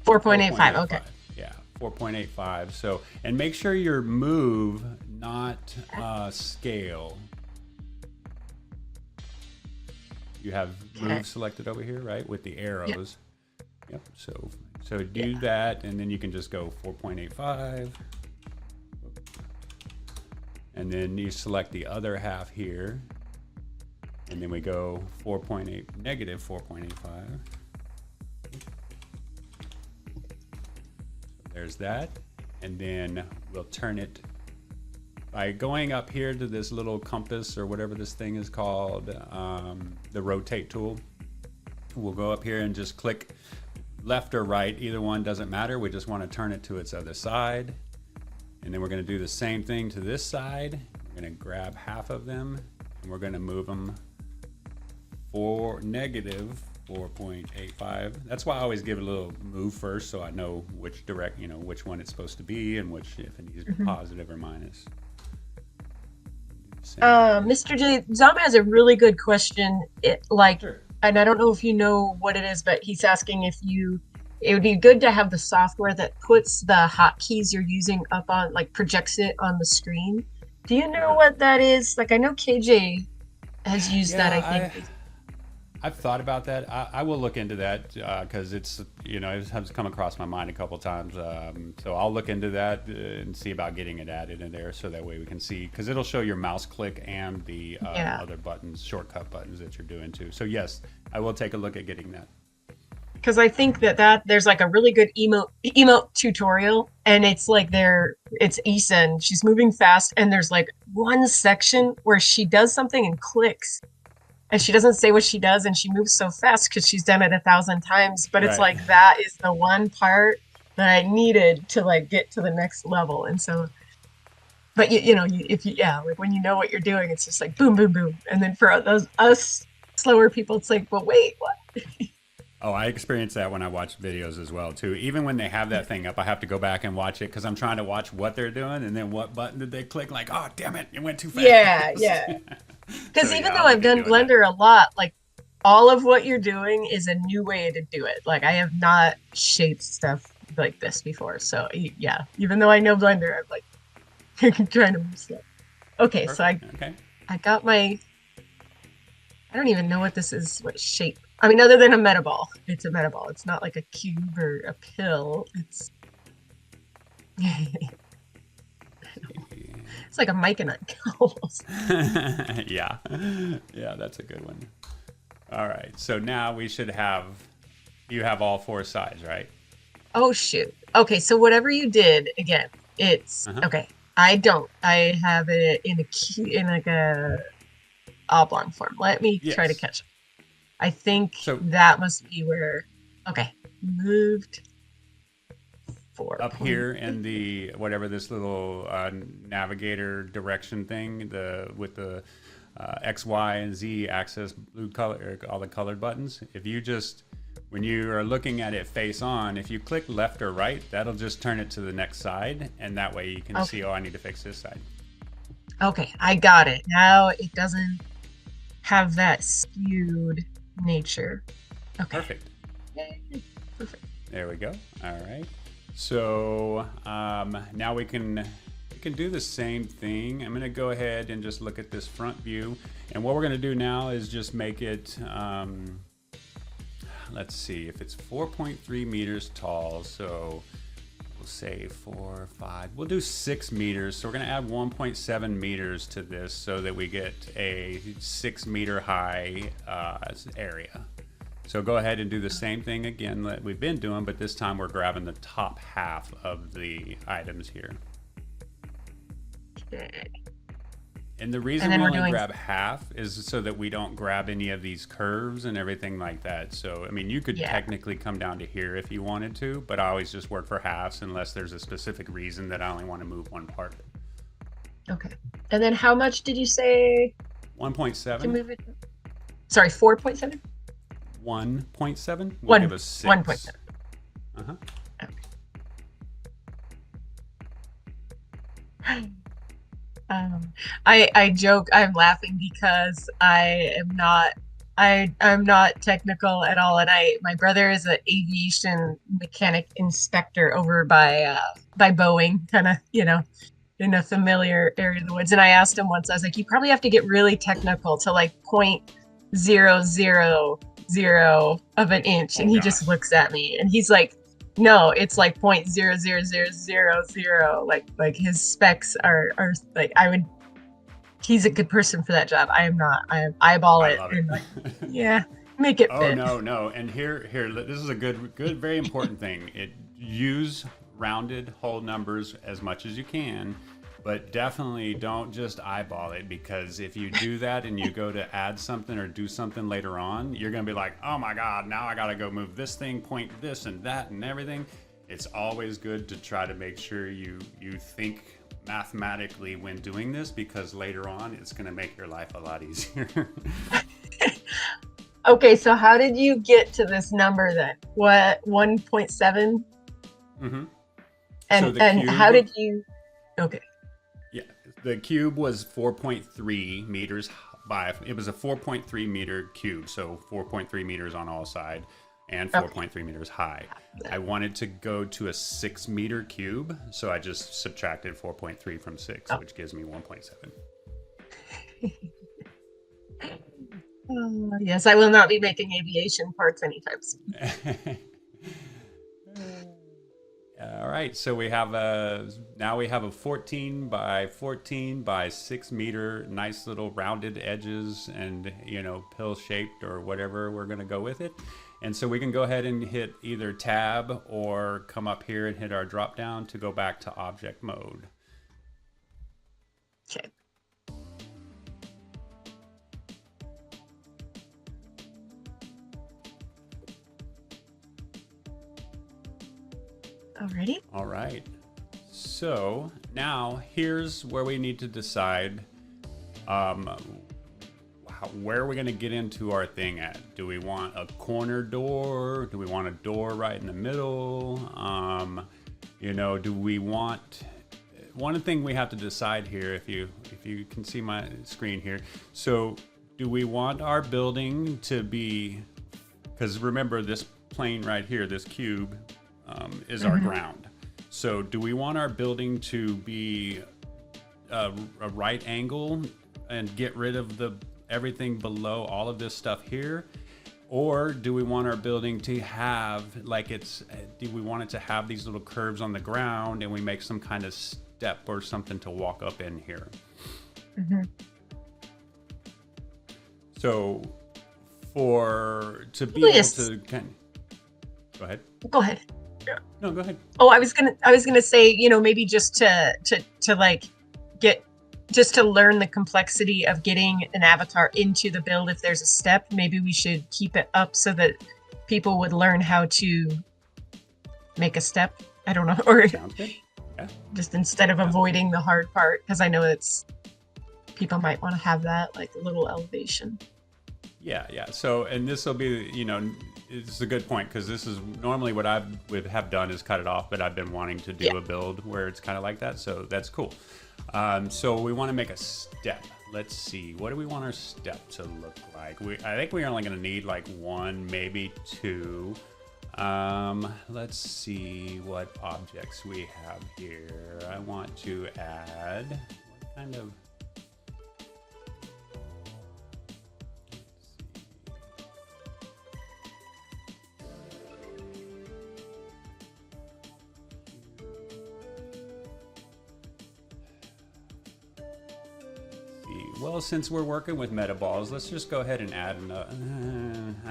S3: 4.85. Okay.
S2: Yeah, 4.85. So, and make sure your move, not scale. You have move selected over here, right, with the arrows. Yep. So do that, and then you can just go 4.85. And then you select the other half here. And then we go negative 4.85. There's that. And then we'll turn it by going up here to this little compass or whatever this thing is called, the rotate tool. We'll go up here and just click left or right. Either one doesn't matter. We just want to turn it to its other side. And then we're going to do the same thing to this side. We're going to grab half of them and we're going to move them for negative 4.85. That's why I always give it a little move first, so I know which which one it's supposed to be and which, if it needs to be positive or minus.
S3: Mr. J, Zom has a really good question.
S2: Sure.
S3: And I don't know if you know what it is, but he's asking if it would be good to have the software that puts the hotkeys you're using up on, like projects it on the screen. Do you know what that is? Like, I know KJ has used that, I think.
S2: I've thought about that. I will look into that because it has come across my mind a couple times. So I'll look into that and see about getting it added in there so that way we can see, because it'll show your mouse click and the other buttons, shortcut buttons that you're doing too. So yes, I will take a look at getting that.
S3: Because I think that there's like a really good emote tutorial, and it's like it's Isen. She's moving fast, and there's like one section where she does something and clicks. And she doesn't say what she does, and she moves so fast because she's done it 1,000 times. But it's like that is the one part that I needed to like get to the next level. And so, but like when you know what you're doing, it's just like boom, boom, boom. And then for us slower people, it's like, well, wait, what?
S2: Oh, I experience that when I watch videos as well too. Even when they have that thing up, I have to go back and watch it because I'm trying to watch what they're doing and then what button did they click. Like, oh, damn it, it went too fast.
S3: Yeah. Because though I've done Blender a lot, like all of what you're doing is a new way to do it. Like I have not shaped stuff like this before. So yeah, even though I know Blender, I'm like trying to move slow. Okay, perfect. So I got my, I don't even know what this is, what shape. I mean, other than a metaball. It's a metaball. It's not like a cube or a pill. It's it's like a mic and a almost.
S2: Yeah, that's a good one. All right, so now we should have, you have all 4 sides, right?
S3: Oh shoot. Okay, so whatever you did, again, it's okay. I don't. I have it in like a oblong form. Let me try to catch up. I think that must be where. Okay, moved.
S2: Up here in the whatever this little navigator direction thing, with the X, Y, and Z axis, blue color, all the colored buttons. If you just, when you are looking at it face on, if you click left or right, that'll just turn it to the next side, and that way you can see, oh, I need to fix this side. Okay,
S3: I got it. Now it doesn't have that skewed nature. Okay.
S2: Perfect.
S3: Yay. Perfect.
S2: There we go. All right. So now we can do the same thing. I'm going to go ahead and just look at this front view. And what we're going to do now is just make it, let's see, if it's 4.3 meters tall, so we'll say 4, 5, we'll do 6 meters. So we're going to add 1.7 meters to this so that we get a 6 meter high area. So go ahead and do the same thing again that we've been doing, but this time we're grabbing the top half of the items here.
S3: Okay.
S2: And the reason
S3: And then
S2: we
S3: we're
S2: only
S3: doing
S2: grab half is so that we don't grab any of these curves and everything like that. So, I mean, you could technically come down to here if you wanted to, but I always just work for halves unless there's a specific reason that I only want to move one part.
S3: Okay. And then how much did you say
S2: 1.7.
S3: to move it? Sorry, 4.7?
S2: 1.7 will give us 6.
S3: 1.7.
S2: Uh-huh.
S3: Okay. I joke, I'm laughing because I'm not technical at all, and my brother is an aviation mechanic inspector over by Boeing, kind of, in a familiar area of the woods. And I asked him once, I was like, you probably have to get really technical to like 0.000 of an inch, and he just looks at me and he's like, no, it's like 0.00000. Like his specs are like, he's a good person for that job. I am not. I eyeball it and like, yeah, make it fit.
S2: Oh no. And here, this is a good, very important thing. Use rounded whole numbers as much as you can, but definitely don't just eyeball it, because if you do that and you go to add something or do something later on, you're going to be like, oh my God, now I got to go move this thing, point this and that and everything. It's always good to try to make sure you think mathematically when doing this, because later on it's going to make your life a lot easier.
S3: Okay, so how did you get to this number then? What, 1.7?
S2: Mm-hmm.
S3: And how did you? Okay.
S2: Yeah, the cube was 4.3 meters by. It was a 4.3 meter cube, so 4.3 meters on all sides and 4.3 meters high. I wanted to go to a 6 meter cube, so I just subtracted 4.3 from 6, which gives me 1.7.
S3: Yes, I will not be making aviation parts anytime soon.
S2: All right, so we have a 14 by 14 by 6 meter, nice little rounded edges, and pill shaped or whatever we're going to go with it. And so we can go ahead and hit either tab or come up here and hit our drop down to go back to object mode.
S3: Okay. Alrighty.
S2: All right. So now here's where we need to decide where are we going to get into our thing at? Do we want a corner door? Do we want a door right in the middle? Do we want... One thing we have to decide here, if you can see my screen here. So do we want our building to be... Because remember, this plane right here, this cube, is our ground. So do we want our building to be a right angle and get rid of everything below all of this stuff here? Or do we want our building to have do we want it to have these little curves on the ground and we make some kind of step or something to walk up in here? So to be able to go ahead.
S3: Go ahead.
S2: No, go ahead.
S3: Oh, I was gonna say, maybe just to learn the complexity of getting an avatar into the build. If there's a step, maybe we should keep it up so that people would learn how to make a step. I don't know, or
S2: Sounds good. Yeah.
S3: Just instead of avoiding the hard part, because I know people might want to have that like a little elevation.
S2: Yeah. So, and this will be, it's a good point, because this is normally what I would have done is cut it off, but I've been wanting to do a build where it's kind of like that. So that's cool. So we want to make a step. Let's see. What do we want our step to look like? I think we're only going to need like 1, maybe 2. Let's see what objects we have here. I want to add what kind of... Well, since we're working with meta balls, let's just go ahead and add I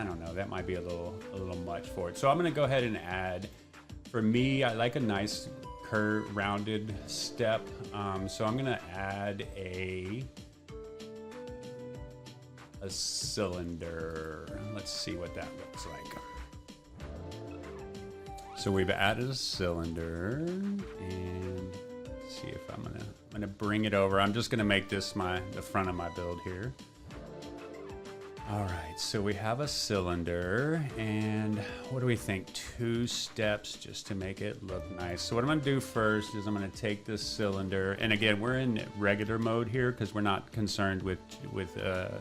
S2: don't know, that might be a little much for it. So I'm going to go ahead and add, for me, I like a nice curved rounded step. So I'm going to add a a cylinder. Let's see what that looks like. So we've added a cylinder, and let's see if I'm gonna bring it over. I'm just gonna make this the front of my build here. All right, so we have a cylinder, and what do we think? 2 steps just to make it look nice. So what I'm gonna do first is I'm gonna take this cylinder, and again, we're in regular mode here because we're not concerned with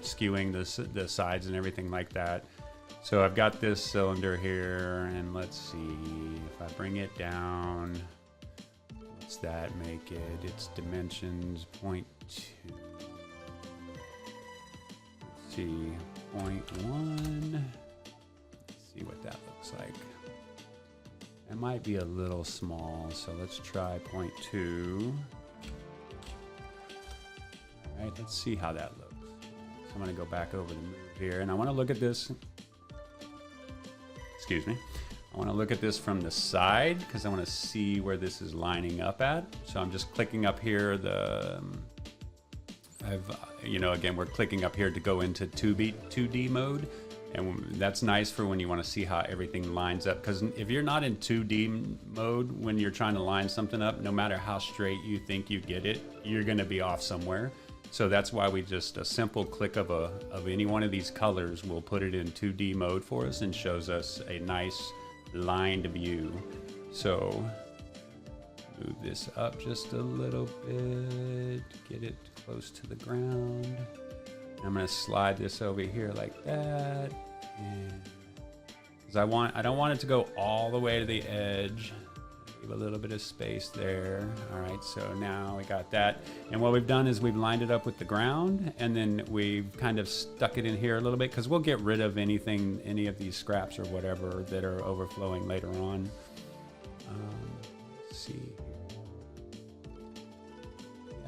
S2: skewing the sides and everything like that. So I've got this cylinder here, and let's see, if I bring it down, what's that make it? Its dimensions 0.2. Let's see. 0.1. Let's see what that looks like. It might be a little small, so let's try 0.2. All right, let's see how that looks. So I'm going to go back over the move here, and I want to look at this. Excuse me. I want to look at this from the side because I want to see where this is lining up at. So I'm just clicking up here. Again, we're clicking up here to go into 2D mode, and that's nice for when you want to see how everything lines up, because if you're not in 2D mode when you're trying to line something up, no matter how straight you think you get it, you're going to be off somewhere. So that's why we just a simple click of any one of these colors will put it in 2D mode for us and shows us a nice lined view. So move this up just a little bit, get it close to the ground. I'm going to slide this over here like that, and because I don't want it to go all the way to the edge. Leave a little bit of space there. All right, so now we got that, and what we've done is we've lined it up with the ground, and then we've kind of stuck it in here a little bit because we'll get rid of any of these scraps or whatever that are overflowing later on. Let's see.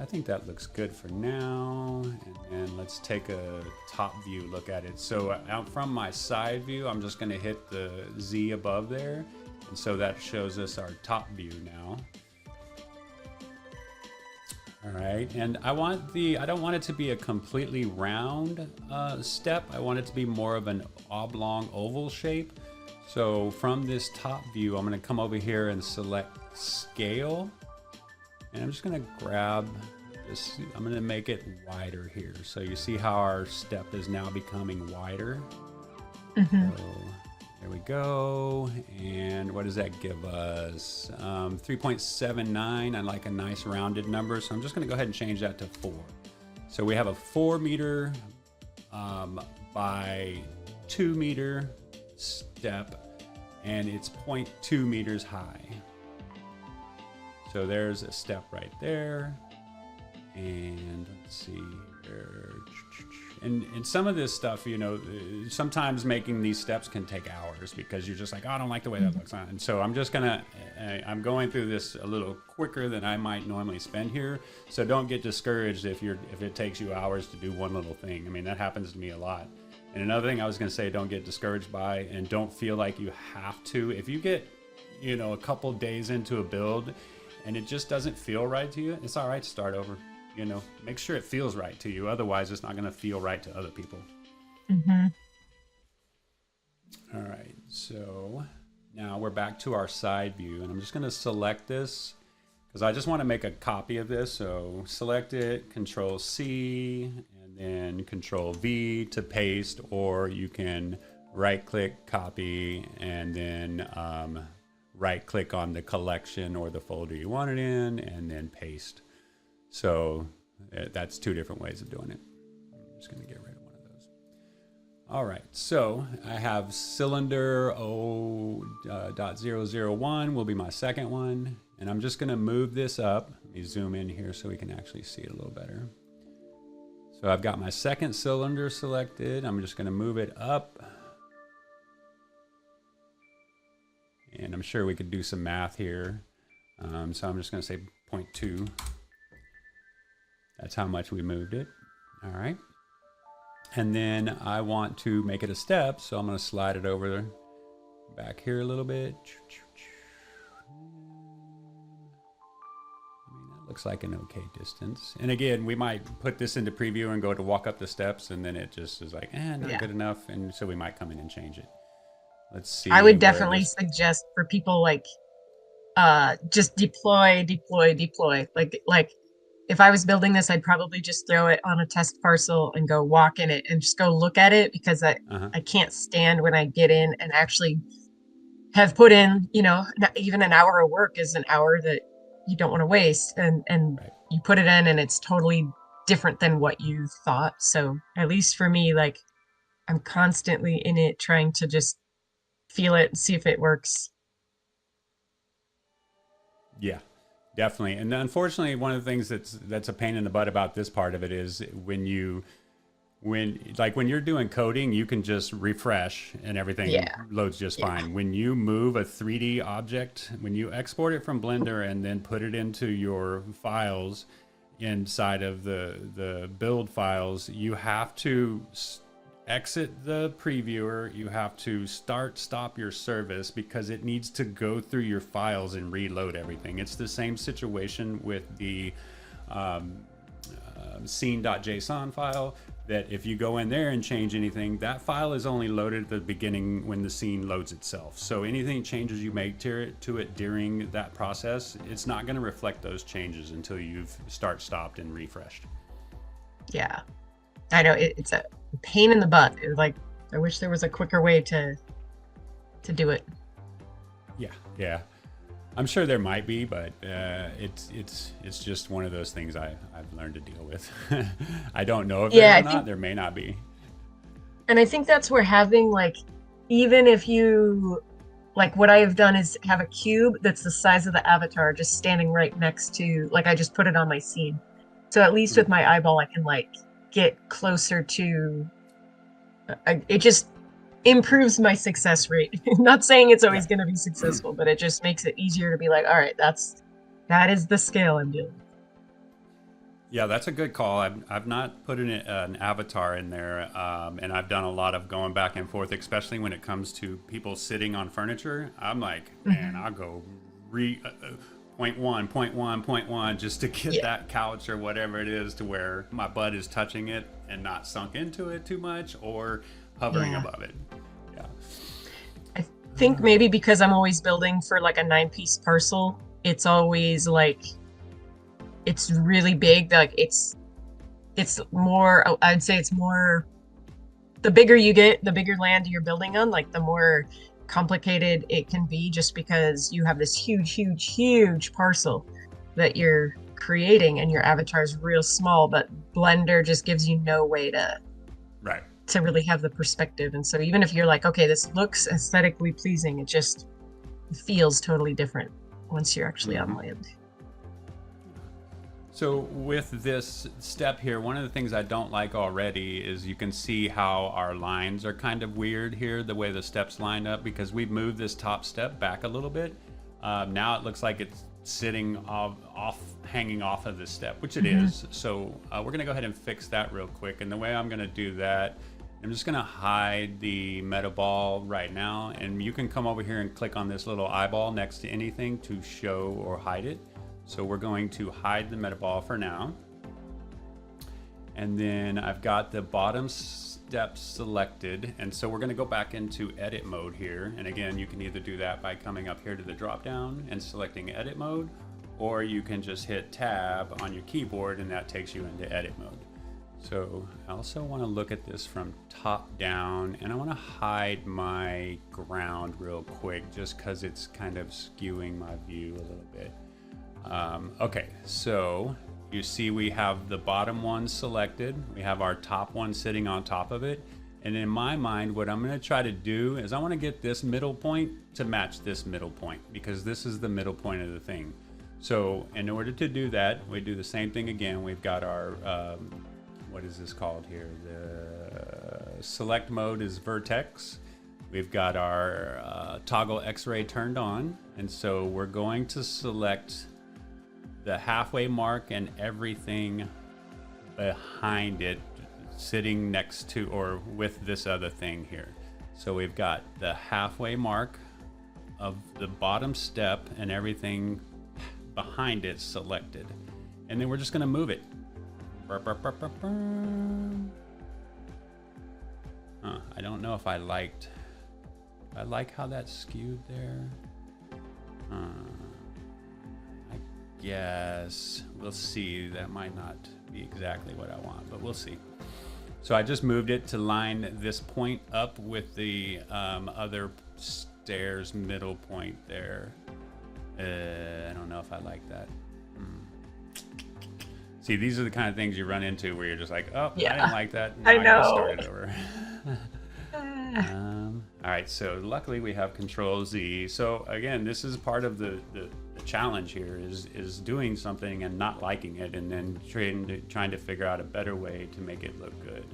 S2: I think that looks good for now, and then let's take a top view look at it. So out from my side view, I'm just going to hit the Z above there, and so that shows us our top view now. All right, and I don't want it to be a completely round step. I want it to be more of an oblong oval shape. So from this top view, I'm going to come over here and select scale. And I'm just going to grab this, I'm going to make it wider here. So you see how our step is now becoming wider. So there we go. And what does that give us? 3.79. I like a nice rounded number. So I'm just going to go ahead and change that to 4. So we have a 4 meter by 2 meter step, and it's 0.2 meters high. So there's a step right there, and let's see here. And some of this stuff, sometimes making these steps can take hours because you're just like, oh, I don't like the way that looks. And so I'm just I'm going through this a little quicker than I might normally spend here. So don't get discouraged if it takes you hours to do one little thing. I mean, that happens to me a lot. And another thing I was going to say, don't get discouraged by, and don't feel like you have to. If you get, a couple days into a build and it just doesn't feel right to you, it's all right to start over. Make sure it feels right to you. Otherwise, it's not going to feel right to other people. All right, so now we're back to our side view, and I'm just going to select this because I just want to make a copy of this. So select it, Control C, and then Control V to paste, or you can right click, copy, and then right click on the collection or the folder you want it in, and then paste. So that's 2 different ways of doing it. I'm just going to get rid of one of those. All right, so I have cylinder 0.001 will be my second one, and I'm just going to move this up. Let me zoom in here so we can actually see it a little better. So I've got my second cylinder selected. I'm just going to move it up. And I'm sure we could do some math here. So I'm just going to say 0.2. That's how much we moved it. All right. And then I want to make it a step, so I'm going to slide it over back here a little bit. I mean, that looks like an okay distance. And again, we might put this into preview and go to walk up the steps, and then it just is like, not good enough. And so we might come in and change it. Let's see.
S3: I would definitely suggest for people like just deploy. Like if I was building this, I'd probably just throw it on a test parcel and go walk in it and just go look at it, because I can't stand when I get in and actually have put in, even an hour of work is an hour that you don't want to waste, and you put it in and it's totally different than what you thought. So at least for me, like, I'm constantly in it trying to just feel it and see if it works.
S2: Yeah, definitely. And unfortunately, one of the things that's a pain in the butt about this part of it is when you're doing coding, you can just refresh and everything loads just fine. When you move a 3D object, when you export it from Blender and then put it into your files inside of the build files, you have to exit the previewer, you have to stop your service, because it needs to go through your files and reload everything. It's the same situation with the scene.json file, that if you go in there and change anything, that file is only loaded at the beginning when the scene loads itself. So anything changes you make to it during that process, it's not going to reflect those changes until you've stopped and refreshed. Yeah,
S3: I know it's a pain in the butt. It's like, I wish there was a quicker way to do it.
S2: Yeah. I'm sure there might be, but it's just one of those things I've learned to deal with. I don't know if there is or not. There may not be.
S3: And I think that's where having, like, even if you, like, what I have done is have a cube that's the size of the avatar just standing right next to, like, I just put it on my scene. So at least with my eyeball, I can, like, get closer to, it just improves my success rate. Not saying it's always going to be successful, but it just makes it easier to be like, all right, that is the scale I'm doing.
S2: Yeah, that's a good call. I've not put an avatar in there, and I've done a lot of going back and forth, especially when it comes to people sitting on furniture. I'm like, man, I'll go point one, just to get that couch or whatever it is to where my butt is touching it and not sunk into it too much, or hovering above it.
S3: I think maybe because I'm always building for like a 9-piece parcel, it's always like, it's really big. Like it's more, I'd say it's more, the bigger you get, the bigger land you're building on, like the more complicated it can be, just because you have this huge parcel that you're creating and your avatar is real small, but Blender just gives you no way to really have the perspective. And so even if you're like, okay, this looks aesthetically pleasing, it just feels totally different once you're actually on land.
S2: So with this step here, one of the things I don't like already is you can see how our lines are kind of weird here, the way the steps line up, because we've moved this top step back a little bit. Now it looks like it's sitting hanging off of this step, which it is. So we're going to go ahead and fix that real quick. And the way I'm going to do that, I'm just going to hide the meta ball right now. And you can come over here and click on this little eyeball next to anything to show or hide it. So we're going to hide the meta ball for now. And then I've got the bottom step selected. And so we're going to go back into edit mode here. And again, you can either do that by coming up here to the drop down and selecting edit mode, or you can just hit tab on your keyboard and that takes you into edit mode. So I also want to look at this from top down, and I want to hide my ground real quick just because it's kind of skewing my view a little bit. Okay, so you see we have the bottom one selected. We have our top one sitting on top of it. And in my mind, what I'm going to try to do is I want to get this middle point to match this middle point, because this is the middle point of the thing. So in order to do that, we do the same thing again. We've got our, what is this called here? The select mode is vertex. We've got our toggle X-ray turned on. And so we're going to select the halfway mark and everything behind it sitting next to or with this other thing here. So we've got the halfway mark of the bottom step and everything behind it selected. and then we're just gonna move it. I don't know if I like how that's skewed there. I guess we'll see. That might not be exactly what I want, but we'll see. So I just moved it to line this point up with the other stairs middle point there. I don't know if I like that. See, these are the kind of things you run into where you're just like, oh, yeah. I didn't like that. Now
S3: I know.
S2: gotta start it over. All right, so luckily we have Control Z. So again, this is part of the challenge here is doing something and not liking it, and then trying to figure out a better way to make it look good.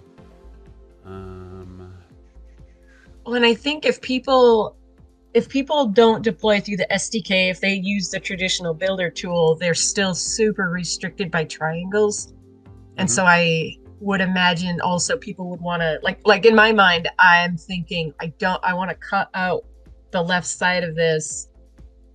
S3: Well, and I think if people don't deploy through the SDK, if they use the traditional builder tool, they're still super restricted by triangles. And so I would imagine also people would want to, like in my mind, I'm thinking I want to cut out the left side of this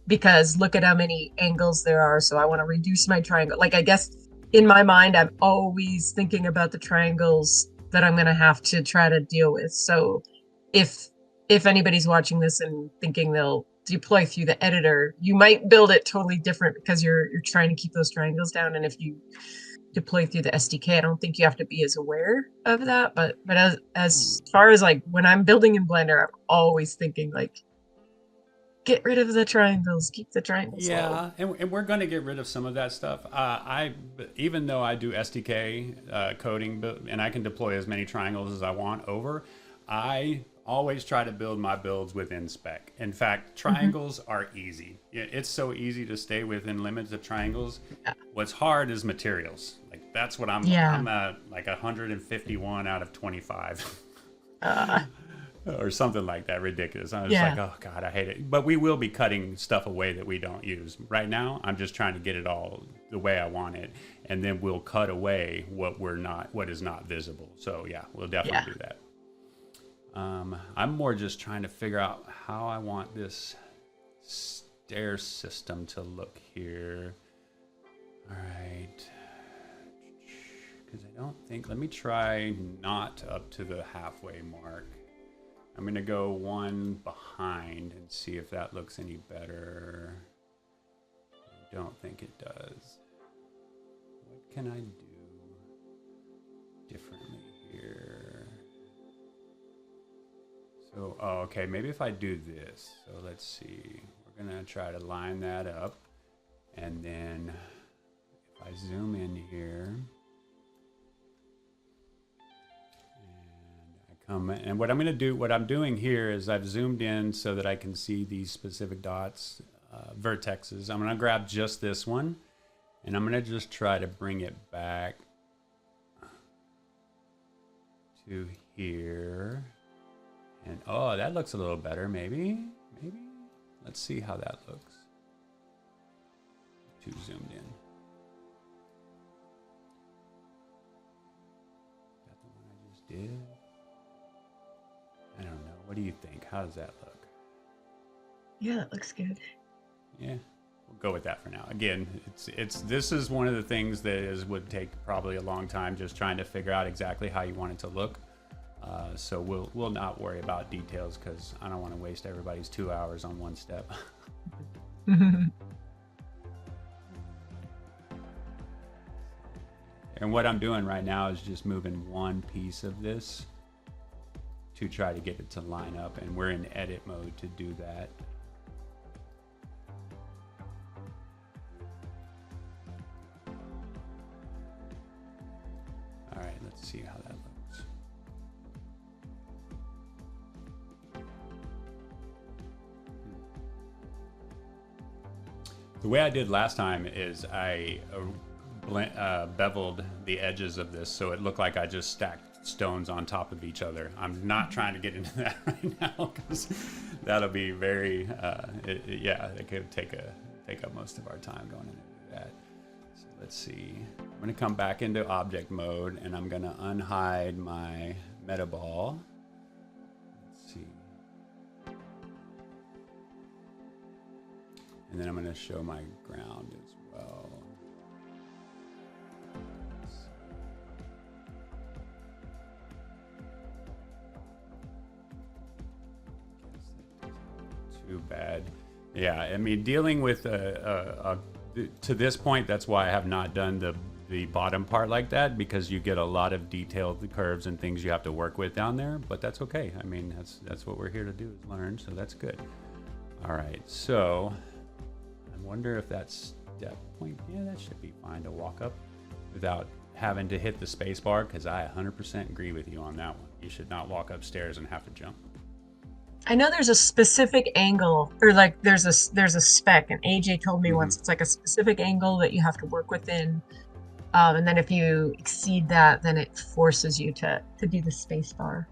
S3: because look at how many angles there are. So I want to reduce my triangle. Like, I guess in my mind, I'm always thinking about the triangles that I'm going to have to try to deal with. So if anybody's watching this and thinking they'll deploy through the editor, you might build it totally different because you're trying to keep those triangles down. And if you deploy through the SDK, I don't think you have to be as aware of that. But as far as like when I'm building in Blender, I'm always thinking like, get rid of the triangles, keep the triangles low.
S2: And we're going to get rid of some of that stuff. Even though I do SDK coding and I can deploy as many triangles as I want over, I always try to build my builds within spec. In fact, triangles are easy. It's so easy to stay within limits of triangles. Yeah. What's hard is materials. Like that's what I'm at, like 151 out of 25. Or something like that, ridiculous. I was like, oh God, I hate it. But we will be cutting stuff away that we don't use. Right now, I'm just trying to get it all the way I want it. And then we'll cut away what is not visible. So yeah, we'll definitely do that. I'm more just trying to figure out how I want this stair system to look here. All right. Because I don't think, let me try not up to the halfway mark. I'm going to go one behind and see if that looks any better. I don't think it does. What can I do differently here? So, okay, maybe if I do this. So let's see. We're going to try to line that up. And then if I zoom in here. And what I'm doing here is I've zoomed in so that I can see these specific dots, vertexes. I'm going to grab just this one, and I'm going to just try to bring it back to here. And oh, that looks a little better, maybe. Let's see how that looks. Too zoomed in. Is that the one I just did? I don't know. What do you think? How does that look?
S3: Yeah, it looks good.
S2: Yeah, we'll go with that for now. Again, this is one of the things that would take probably a long time, just trying to figure out exactly how you want it to look. So we'll not worry about details because I don't want to waste everybody's 2 hours on one step. And what I'm doing right now is just moving one piece of this to try to get it to line up, and we're in edit mode to do that. All right, let's see how that looks. The way I did last time is I beveled the edges of this so it looked like I just stacked stones on top of each other. I'm not trying to get into that right now because that'll be very it could take up most of our time going into that. So let's see. I'm going to come back into object mode and I'm going to unhide my meta ball. Let's see. And then I'm going to show my ground as well. Too bad. Yeah, I mean, dealing with to this point, that's why I have not done the bottom part like that, because you get a lot of detailed curves and things you have to work with down there. But that's okay. I mean, that's what we're here to do, is learn. So that's good. All right. So I wonder if that's step point. Yeah, that should be fine to walk up without having to hit the space bar, because I 100% agree with you on that one. You should not walk upstairs and have to jump.
S3: I know there's a specific angle, or like there's a spec, and AJ told me once it's like a specific angle that you have to work within, and then if you exceed that, then it forces you to do the space bar.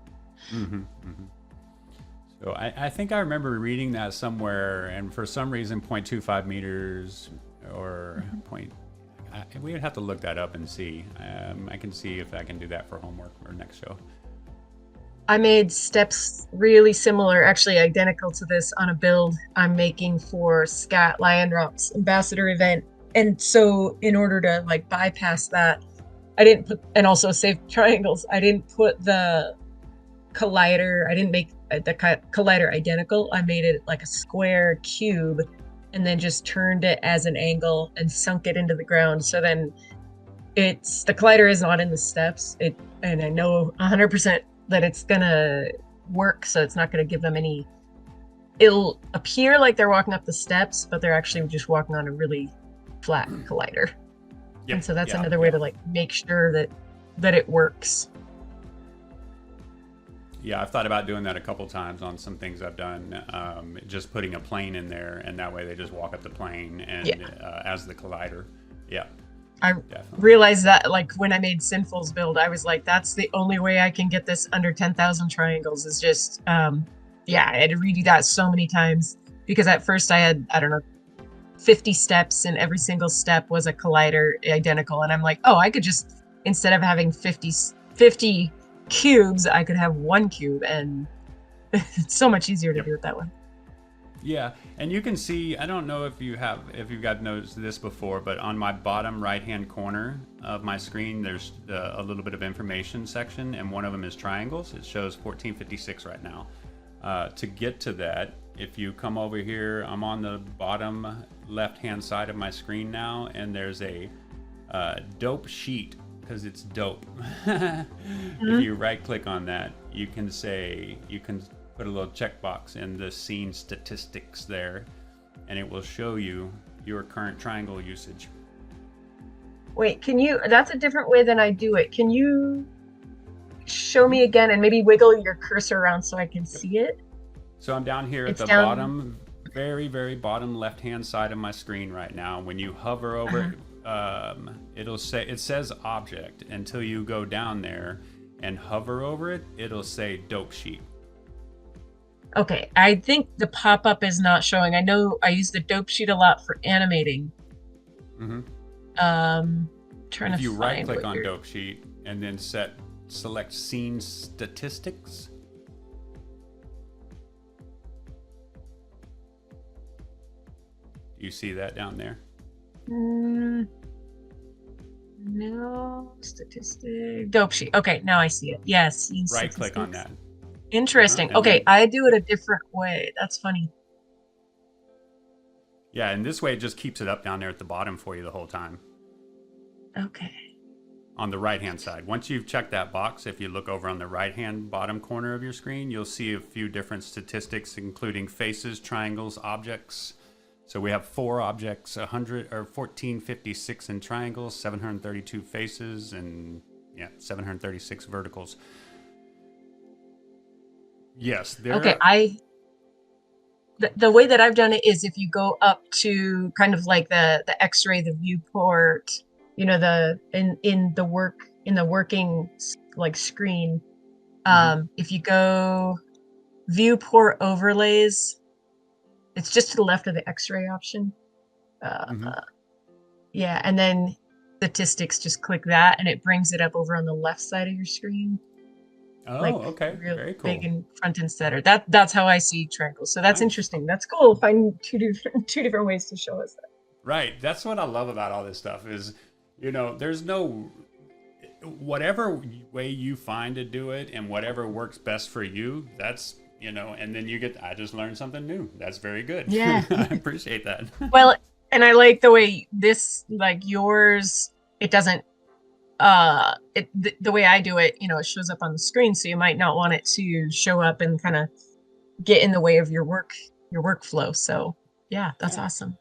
S2: So I think I remember reading that somewhere, and for some reason 0.25 meters or we would have to look that up and see. I can see if I can do that for homework or next show.
S3: I made steps really similar, actually identical to this, on a build I'm making for Scat Lionrop's ambassador event. And so in order to like bypass that, I didn't put, and also save triangles, I didn't put the collider, I didn't make the collider identical. I made it like a square cube and then just turned it as an angle and sunk it into the ground. So then the collider is not in the steps. And I know 100% that it's gonna work, so it's not gonna give them any, it'll appear like they're walking up the steps, but they're actually just walking on a really flat collider. Yep. And so that's another way to like make sure that it works.
S2: Yeah, I've thought about doing that a couple times on some things I've done, just putting a plane in there, and that way they just walk up the plane and as the collider. Yeah.
S3: I realized that like when I made Sinful's build, I was like, that's the only way I can get this under 10,000 triangles, is just, I had to redo that so many times, because at first I had, 50 steps, and every single step was a collider identical. And I'm like, oh, I could just, instead of having 50 cubes, I could have one cube, and it's so much easier to do it that way.
S2: Yeah, and you can see, I don't know if you've got noticed this before, but on my bottom right-hand corner of my screen, there's a little bit of information section, and one of them is triangles. It shows 1456 right now. To get to that, if you come over here, I'm on the bottom left-hand side of my screen now, and there's a dope sheet, because it's dope. If you right-click on that, you can put a little checkbox in the scene statistics there, and it will show you your current triangle usage.
S3: Wait, that's a different way than I do it. Can you show me again and maybe wiggle your cursor around so I can see it?
S2: So I'm down here at the bottom, very, very bottom left-hand side of my screen right now. When you hover over it, it says object. Until you go down there and hover over it, it'll say dope sheet.
S3: Okay, I think the pop-up is not showing. I know I use the dope sheet a lot for animating. Trying
S2: if
S3: to
S2: you
S3: find
S2: right-click on dope sheet and then select scene statistics. Do you see that down there?
S3: No, statistic. Dope sheet. Okay, now I see it. Yes.
S2: Right-click on that.
S3: Interesting. Okay, I do it a different way. That's funny.
S2: Yeah, and this way it just keeps it up down there at the bottom for you the whole time.
S3: Okay.
S2: On the right-hand side. Once you've checked that box, if you look over on the right-hand bottom corner of your screen, you'll see a few different statistics, including faces, triangles, objects. So we have 4 objects, 1456 in triangles, 732 faces, and 736 verticals. Yes,
S3: okay. The way that I've done it is if you go up to kind of like the X-ray, the viewport, in the working like screen. If you go viewport overlays, it's just to the left of the X-ray option. And then statistics, just click that, and it brings it up over on the left side of your screen.
S2: Oh, okay. Very cool.
S3: Big and front and center. That's how I see triangles. So that's interesting. That's cool. Find two different ways to show us that.
S2: Right. That's what I love about all this stuff is, there's no, whatever way you find to do it and whatever works best for you, that's you know, and then I just learned something new. That's very good.
S3: Yeah.
S2: I appreciate that.
S3: Well, and I like the way this, like yours, it doesn't, the way I do it, you know, it shows up on the screen, so you might not want it to show up and kind of get in the way of your workflow. So yeah, that's awesome.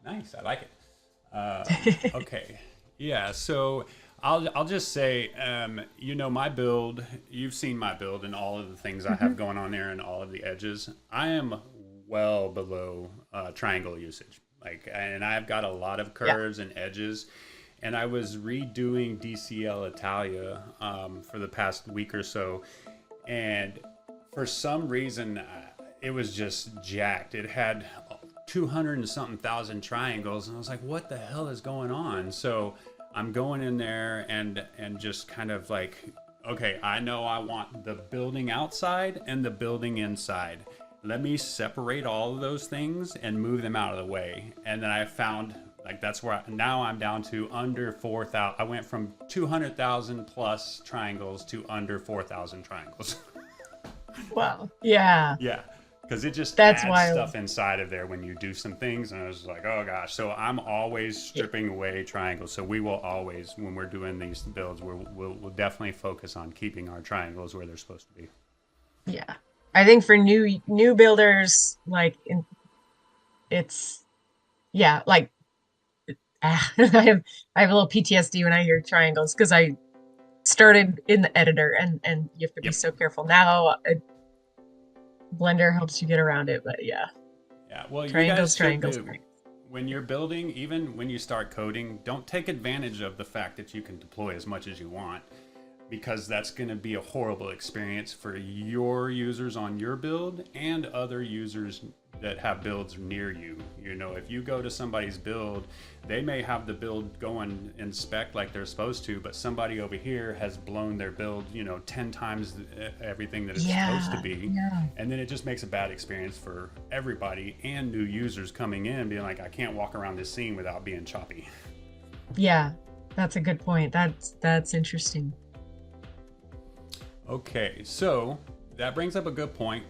S2: Nice. I like it. Okay. Yeah. So I'll just say, you know, my build, you've seen my build and all of the things I have going on there and all of the edges. I am well below triangle usage. Like, and I've got a lot of curves and edges. And I was redoing DCL Italia for the past week or so. And for some reason, it was just jacked. It had 200 and something thousand triangles. And I was like, what the hell is going on? So I'm going in there and just kind of like, okay, I know I want the building outside and the building inside. Let me separate all of those things and move them out of the way. And then I found, like, that's where now I'm down to under 4,000. I went from 200,000 plus triangles to under 4,000 triangles.
S3: Wow. Yeah.
S2: Yeah. Because it just
S3: That's
S2: adds
S3: wild.
S2: stuff inside of there when you do some things. And I was like, oh gosh. So I'm always stripping away triangles. So we will always, when we're doing these builds, we'll definitely focus on keeping our triangles where they're supposed to be.
S3: Yeah. I think for new builders, like it's, yeah, like I have a little PTSD when I hear triangles because I started in the editor and you have to be so careful. Now Blender helps you get around it, but yeah.
S2: Yeah, well,
S3: Triangles.
S2: When you're building, even when you start coding, don't take advantage of the fact that you can deploy as much as you want, because that's going to be a horrible experience for your users on your build and other users that have builds near you. You know, if you go to somebody's build, they may have the build going in spec like they're supposed to, but somebody over here has blown their build, you know, 10 times everything that it's supposed to be.
S3: Yeah.
S2: And then it just makes a bad experience for everybody and new users coming in being like, I can't walk around this scene without being choppy.
S3: Yeah, that's a good point. That's interesting.
S2: Okay, so that brings up a good point.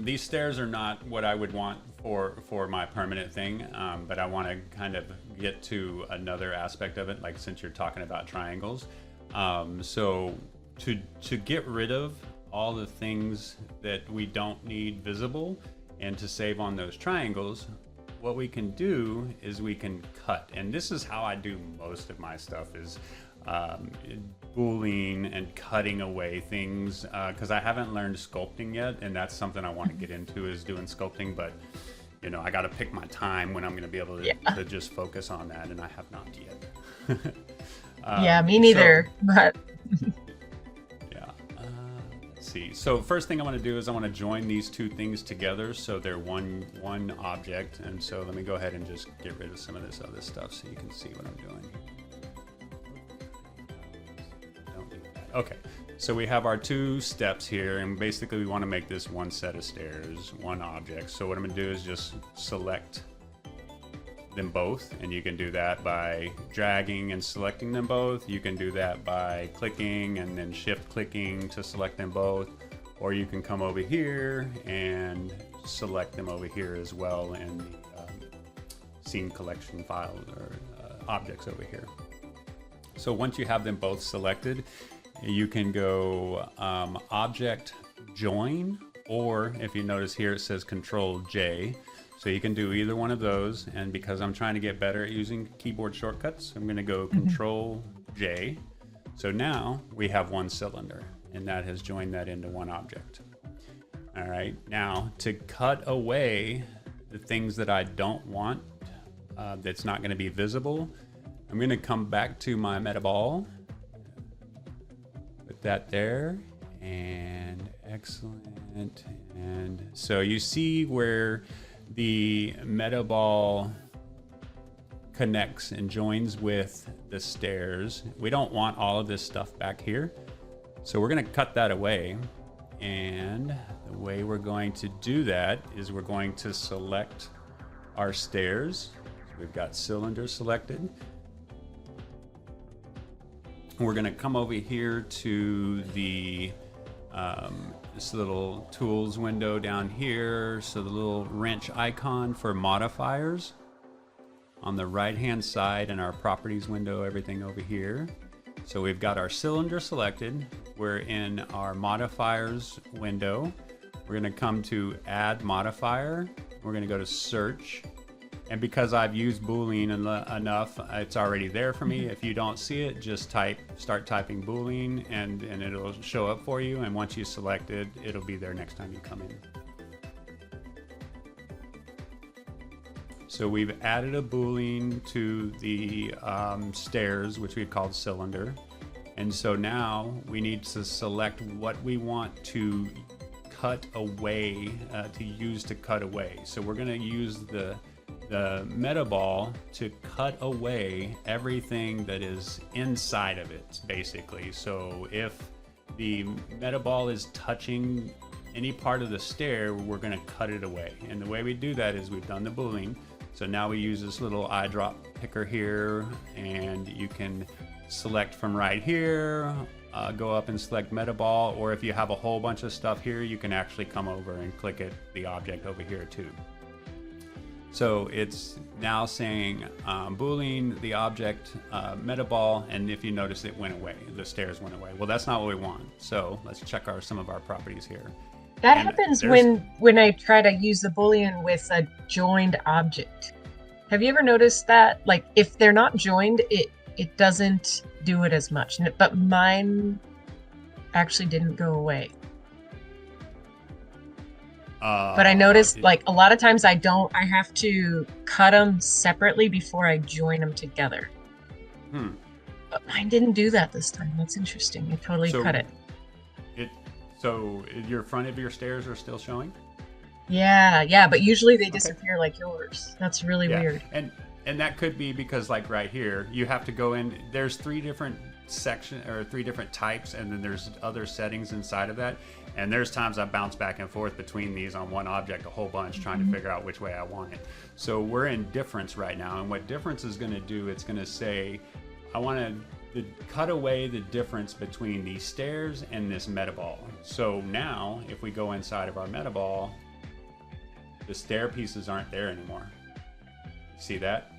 S2: These stairs are not what I would want for my permanent thing, but I want to kind of get to another aspect of it, like since you're talking about triangles. So to get rid of all the things that we don't need visible and to save on those triangles, what we can do is we can cut. And this is how I do most of my stuff, is booling and cutting away things, because I haven't learned sculpting yet, and that's something I want to get into, is doing sculpting. But you know, I got to pick my time when I'm going to be able to just focus on that, and I have not yet.
S3: Yeah, me neither. But
S2: yeah, let's see. So first thing I want to do is I want to join these two things together so they're one object. And so let me go ahead and just get rid of some of this other stuff so you can see what I'm doing. Okay, so we have our two steps here, and basically we want to make this one set of stairs, one object. So what I'm going to do is just select them both, and you can do that by dragging and selecting them both. You can do that by clicking and then shift clicking to select them both, or you can come over here and select them over here as well in the scene collection file or objects over here. So once you have them both selected, you can go object join, or if you notice here it says Control J. So you can do either one of those, and because I'm trying to get better at using keyboard shortcuts, I'm going to go Control J. So now we have one cylinder, and that has joined that into one object. All right, now to cut away the things that I don't want, that's not going to be visible, I'm going to come back to my meta ball. Put that there, and excellent. And so you see where the meta ball connects and joins with the stairs. We don't want all of this stuff back here, so we're going to cut that away. And the way we're going to do that is we're going to select our stairs. So we've got cylinder selected. We're going to come over here to the This little tools window down here. So the little wrench icon for modifiers on the right hand side, and our properties window, everything over here. So we've got our cylinder selected. We're in our modifiers window. We're going to come to add modifier. We're going to go to search. And because I've used Boolean enough, it's already there for me. If you don't see it, just start typing Boolean and it'll show up for you. And once you select it, it'll be there next time you come in. So we've added a Boolean to the stairs, which we've called cylinder. And so now we need to select what we want to cut away, to use to cut away. So we're going to use the meta ball to cut away everything that is inside of it, basically. So if the meta ball is touching any part of the stair, we're going to cut it away. And the way we do that is we've done the Boolean. So now we use this little eyedrop picker here, and you can select from right here, go up and select meta ball, or if you have a whole bunch of stuff here, you can actually come over and click at the object over here too. So it's now saying Boolean, the object, meta ball, and if you notice it went away, the stairs went away. Well, that's not what we want. So let's check some of our properties here.
S3: That happens when I try to use the Boolean with a joined object. Have you ever noticed that? Like if they're not joined, it doesn't do it as much. But mine actually didn't go away. But I noticed like a lot of times I have to cut them separately before I join them together. But mine didn't do that this time. That's interesting. It totally cut it.
S2: So your front of your stairs are still showing?
S3: Yeah, but usually they disappear like yours. That's really weird.
S2: And that could be because like right here, you have to go in, there's 3 different three different types, and then there's other settings inside of that. And there's times I bounce back and forth between these on one object a whole bunch, trying to figure out which way I want it. So we're in difference right now, and what difference is going to do, it's going to say, I want to cut away the difference between these stairs and this meta ball. So now, if we go inside of our meta ball, the stair pieces aren't there anymore. See that?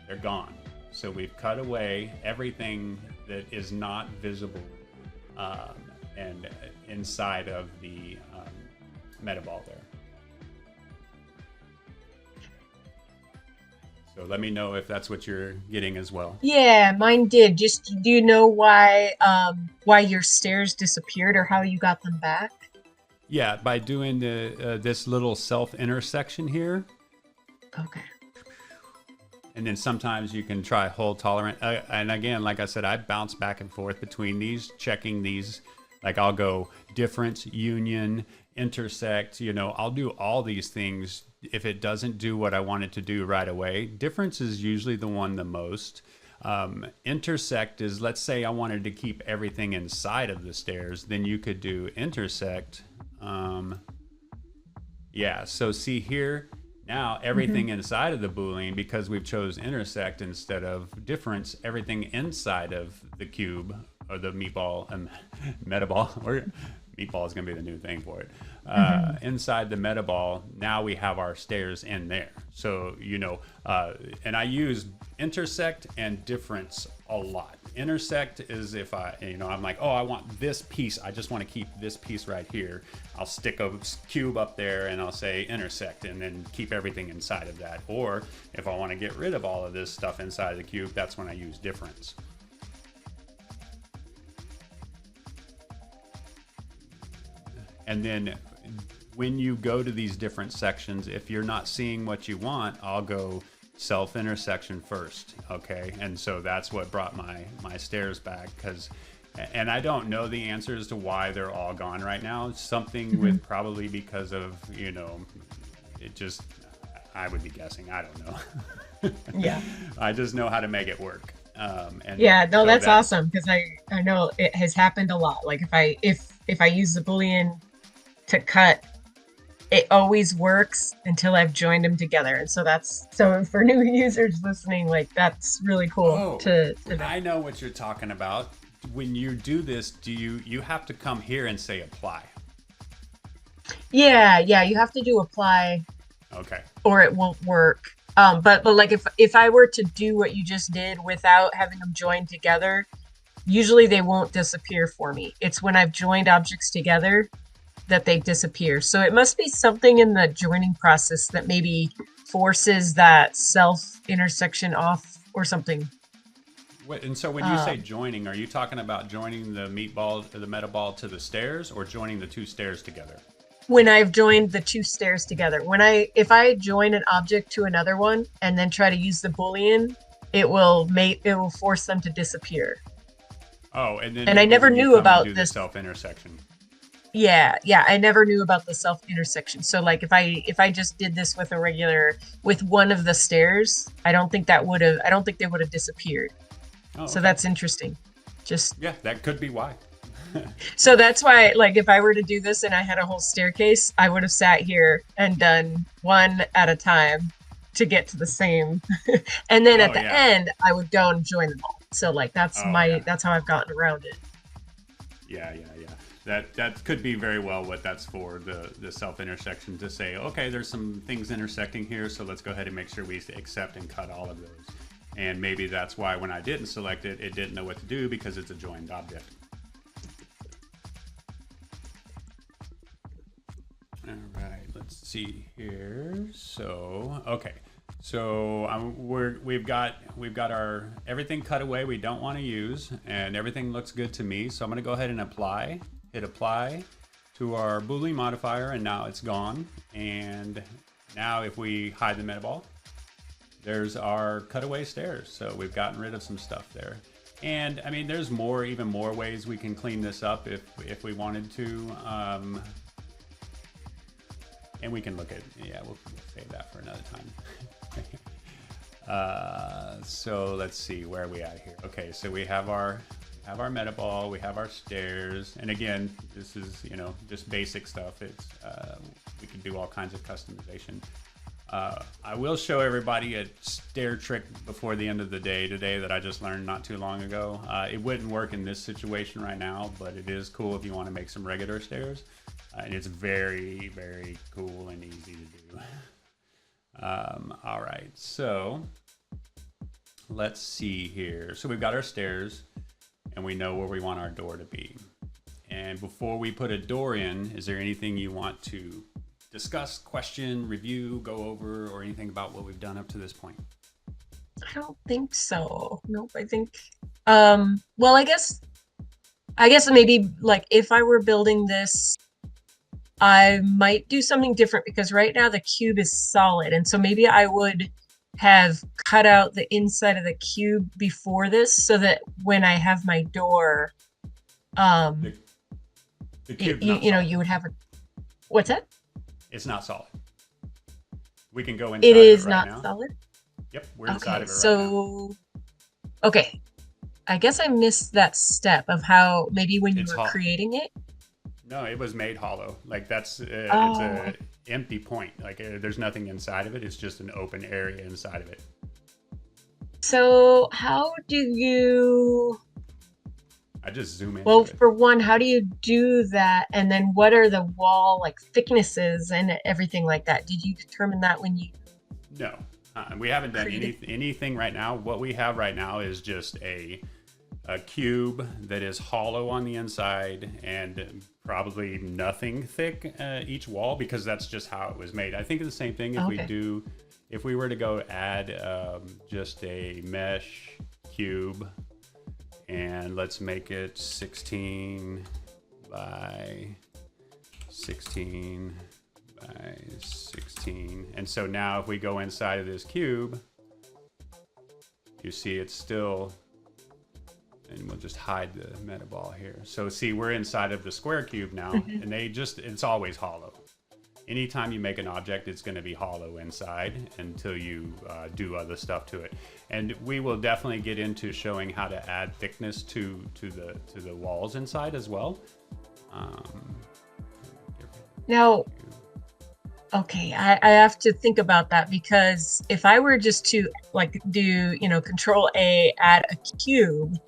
S2: They're gone. So we've cut away everything that is not visible and inside of the meta ball there. So let me know if that's what you're getting as well.
S3: Yeah, mine did. Just, do you know why your stairs disappeared or how you got them back?
S2: Yeah, by doing this little self intersection here.
S3: Okay.
S2: And then sometimes you can try hold tolerant. And again, like I said, I bounce back and forth between these, checking these. Like I'll go difference, union, intersect, I'll do all these things. If it doesn't do what I want it to do right away, difference is usually the one the most. Intersect is, let's say I wanted to keep everything inside of the stairs, then you could do intersect. Yeah, so see here, now everything inside of the Boolean, because we've chose intersect instead of difference, everything inside of the cube or the meatball and meta ball, or meatball is going to be the new thing for it. Inside the meta ball, now we have our stairs in there. So, and I use intersect and difference a lot. Intersect is if I'm like, oh, I want this piece. I just want to keep this piece right here. I'll stick a cube up there and I'll say intersect and then keep everything inside of that. Or if I want to get rid of all of this stuff inside of the cube, that's when I use difference. And then when you go to these different sections, if you're not seeing what you want, I'll go self intersection first. Okay. And so that's what brought my stairs back, and I don't know the answers to why they're all gone right now. Something with probably because of, it just, I would be guessing. I don't know.
S3: Yeah.
S2: I just know how to make it work.
S3: That's awesome, because I know it has happened a lot. Like if I use the Boolean to cut, it always works until I've joined them together. And so for new users listening, like that's really cool to know.
S2: I know what you're talking about. when you do this, do you have to come here and say apply?
S3: Yeah, you have to do apply
S2: Okay.
S3: or it won't work. But like if I were to do what you just did without having them joined together, usually they won't disappear for me. It's when I've joined objects together that they disappear. So it must be something in the joining process that maybe forces that self intersection off or something.
S2: And so when you say joining, are you talking about joining the meatball, the meta ball to the stairs, or joining the two stairs together?
S3: When I've joined the two stairs together, if I join an object to another one and then try to use the Boolean, it will force them to disappear.
S2: Oh, and then
S3: I never knew about
S2: this self intersection.
S3: Yeah, I never knew about the self intersection. So like if I just did this with one of the stairs, I don't think they would have disappeared.
S2: Oh, okay.
S3: So that's interesting.
S2: Yeah, that could be why.
S3: So that's why, like, if I were to do this and I had a whole staircase, I would have sat here and done one at a time to get to the same. And then at the end, I would go and join them all. So like that's how I've gotten around it.
S2: Yeah. That could be very well what that's for, the self intersection, to say, okay, there's some things intersecting here, so let's go ahead and make sure we accept and cut all of those. And maybe that's why when I didn't select it, it didn't know what to do because it's a joined object. All right, let's see here. So, okay. So we've got our everything cut away we don't want to use, and everything looks good to me. So I'm going to go ahead and hit apply to our Boolean modifier, and now it's gone. And now if we hide the meta ball, there's our cutaway stairs. So we've gotten rid of some stuff there. And I mean, there's even more ways we can clean this up if we wanted to. And we can look at, we'll save that for another time. So let's see, where are we at here? Okay, so we have our meta ball, we have our stairs, and again, this is just basic stuff. It's we can do all kinds of customization. I will show everybody a stair trick before the end of the day today that I just learned not too long ago. It wouldn't work in this situation right now, but it is cool if you want to make some regular stairs. And it's very, very cool and easy to do. All right, so let's see here. So we've got our stairs, and we know where we want our door to be. And before we put a door in, is there anything you want to discuss, question, review, go over, or anything about what we've done up to this point?
S3: I don't think so. Nope, I think, well, I guess maybe like if I were building this, I might do something different because right now the cube is solid. And so maybe I would have cut out the inside of the cube before this so that when I have my door,
S2: the cube,
S3: you would have what's that?
S2: It's not solid. We can go inside
S3: it is
S2: it right
S3: not
S2: now.
S3: Solid?
S2: Yep, we're inside of it right
S3: now. Okay. I guess I missed that step of how maybe when you were creating it.
S2: No, it was made hollow. Like that's it's a empty point. Like there's nothing inside of it. It's just an open area inside of it.
S3: So how do you?
S2: I just zoom in.
S3: Well, for one, how do you do that? And then what are the wall like thicknesses and everything like that? Did you determine that when you?
S2: No, we haven't done anything right now. What we have right now is just a cube that is hollow on the inside and probably nothing thick each wall, because that's just how it was made. I think it's the same thing if we were to go add just a mesh cube, and let's make it 16 by 16 by 16. And so now if we go inside of this cube, you see it's still, and we'll just hide the meta ball here. So see, we're inside of the square cube now, and it's always hollow. Anytime you make an object, it's going to be hollow inside until you do other stuff to it. And we will definitely get into showing how to add thickness to the walls inside as well.
S3: Now, okay, I have to think about that, because if I were just to like do, Control A, add a cube,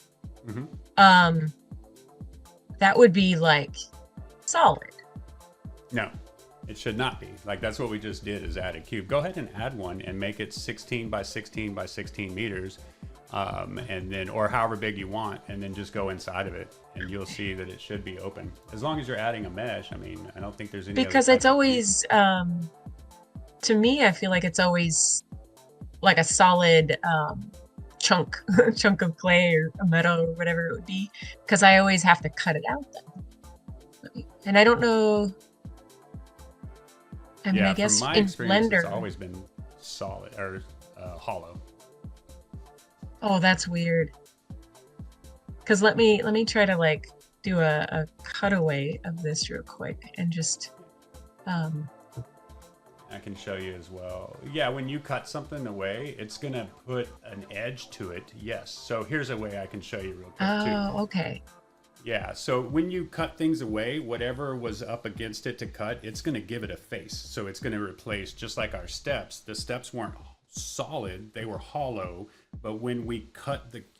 S3: that would be like solid.
S2: No, it should not be. Like, that's what we just did, is add a cube. Go ahead and add one and make it 16 by 16 by 16 meters. And then, or however big you want, and then just go inside of it, and you'll see that it should be open. As long as you're adding a mesh, I mean, I don't think there's any
S3: Because it's always, to me, I feel like it's always like a solid chunk of clay or a metal or whatever it would be, because I always have to cut it out then. And I don't know. I mean, I guess
S2: from my
S3: in
S2: experience,
S3: Blender,
S2: it's always been solid or hollow.
S3: Oh, that's weird. Because let me try to like do a cutaway of this real quick and just
S2: I can show you as well. Yeah, when you cut something away, it's gonna put an edge to it. Yes. So here's a way I can show you real quick too.
S3: Oh, okay.
S2: Yeah, so when you cut things away, whatever was up against it to cut, it's going to give it a face. So it's going to replace, just like our steps. The steps weren't solid, they were hollow. But when we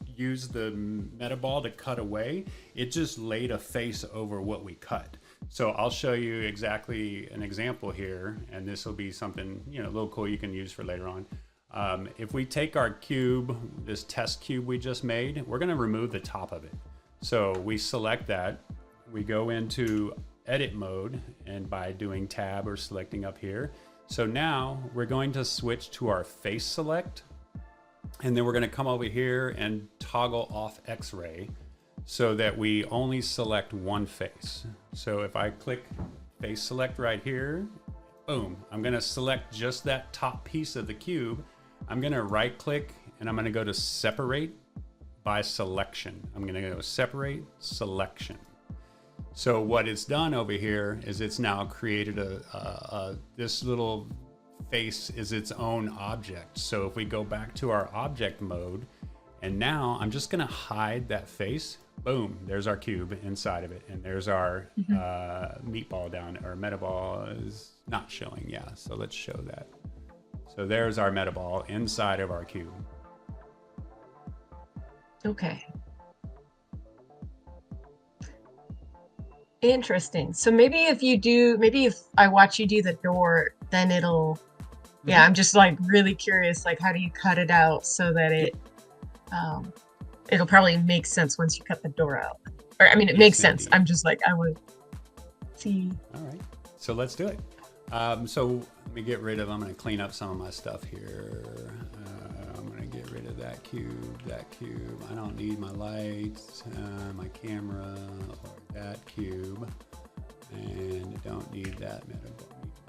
S2: used the metaball to cut away, it just laid a face over what we cut. So I'll show you exactly an example here, and this will be something, a little cool you can use for later on. If we take our cube, this test cube we just made, we're going to remove the top of it. So we select that, we go into edit mode, and by doing tab or selecting up here. So now we're going to switch to our face select, and then we're going to come over here and toggle off X-ray so that we only select one face. So if I click face select right here, boom, I'm going to select just that top piece of the cube. I'm going to right click and I'm going to go to separate by selection. I'm going to go separate selection. So what it's done over here is it's now created this little face is its own object. So if we go back to our object mode, and now I'm just going to hide that face. Boom, there's our cube inside of it, and there's our meatball down, or metaball is not showing. Yeah, so let's show that. So there's our metaball inside of our cube.
S3: Okay. Interesting. So maybe if I watch you do the door, then it'll, yeah, I'm just like really curious, like how do you cut it out so that it'll probably make sense once you cut the door out. Or, I mean, it makes sense. I'm just like, I would see.
S2: All right, so let's do it. So let me get rid of, I'm going to clean up some of my stuff here. I'm going to get rid of that cube. I don't need my lights, my camera, or that cube. And I don't need that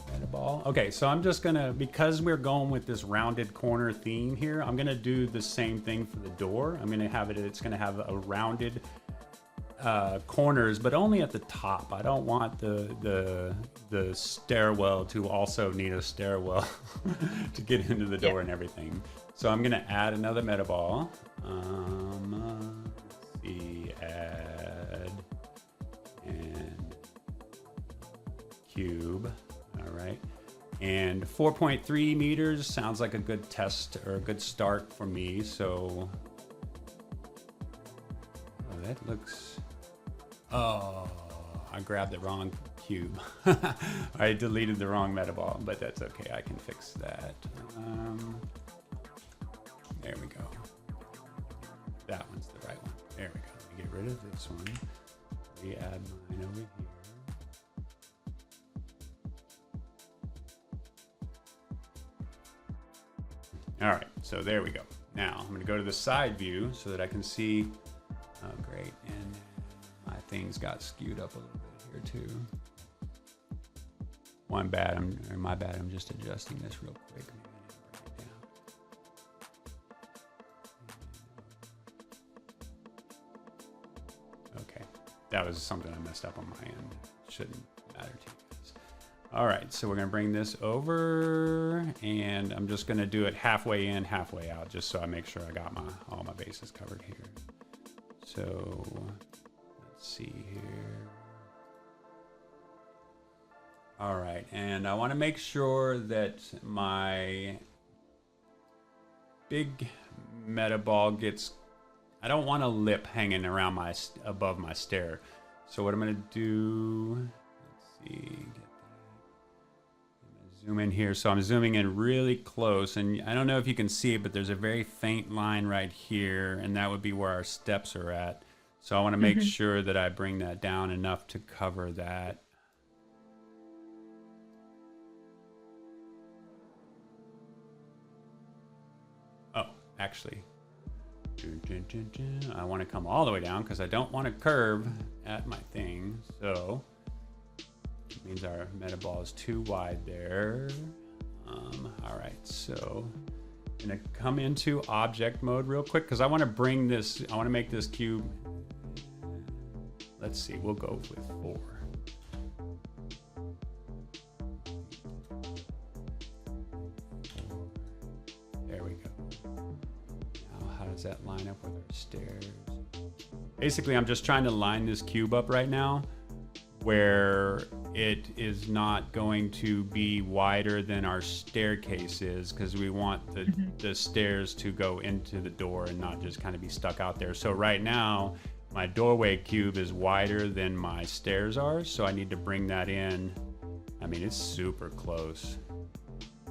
S2: metaball. Okay, so I'm just going to, because we're going with this rounded corner theme here, I'm going to do the same thing for the door. I'm going to have it's going to have a rounded corners, but only at the top. I don't want the stairwell to also need a stairwell to get into the door and everything. So I'm gonna add another metaball. Let's see, add and cube. All right, and 4.3 meters sounds like a good test or a good start for me. So that looks. Oh, I grabbed the wrong cube. I deleted the wrong metaball, but that's okay. I can fix that. There we go. That one's the right one. There we go. Let me get rid of this one. Re-add mine over here. All right, so there we go. Now I'm going to go to the side view so that I can see. Oh, great. And my things got skewed up a little bit here too. My bad. I'm just adjusting this real quick. Okay, that was something I messed up on my end. Shouldn't matter to you guys. All right, so we're gonna bring this over, and I'm just gonna do it halfway in, halfway out, just so I make sure I got all my bases covered here. So let's see here. All right, and I want to make sure that my big metaball gets, I don't want a lip hanging around above my stair. So what I'm gonna do, let's see, zoom in here. So I'm zooming in really close, and I don't know if you can see it, but there's a very faint line right here, and that would be where our steps are at. So I want to make sure that I bring that down enough to cover that. Oh, actually, I want to come all the way down because I don't want to curve at my thing. So it means our meta ball is too wide there. All right, so I'm gonna come into object mode real quick because I want to bring this, I want to make this cube, let's see, we'll go with 4. There we go. Now how does that line up with our stairs? Basically, I'm just trying to line this cube up right now where it is not going to be wider than our staircase is, because we want the stairs to go into the door and not just kind of be stuck out there. So right now, my doorway cube is wider than my stairs are, so I need to bring that in. I mean, it's super close.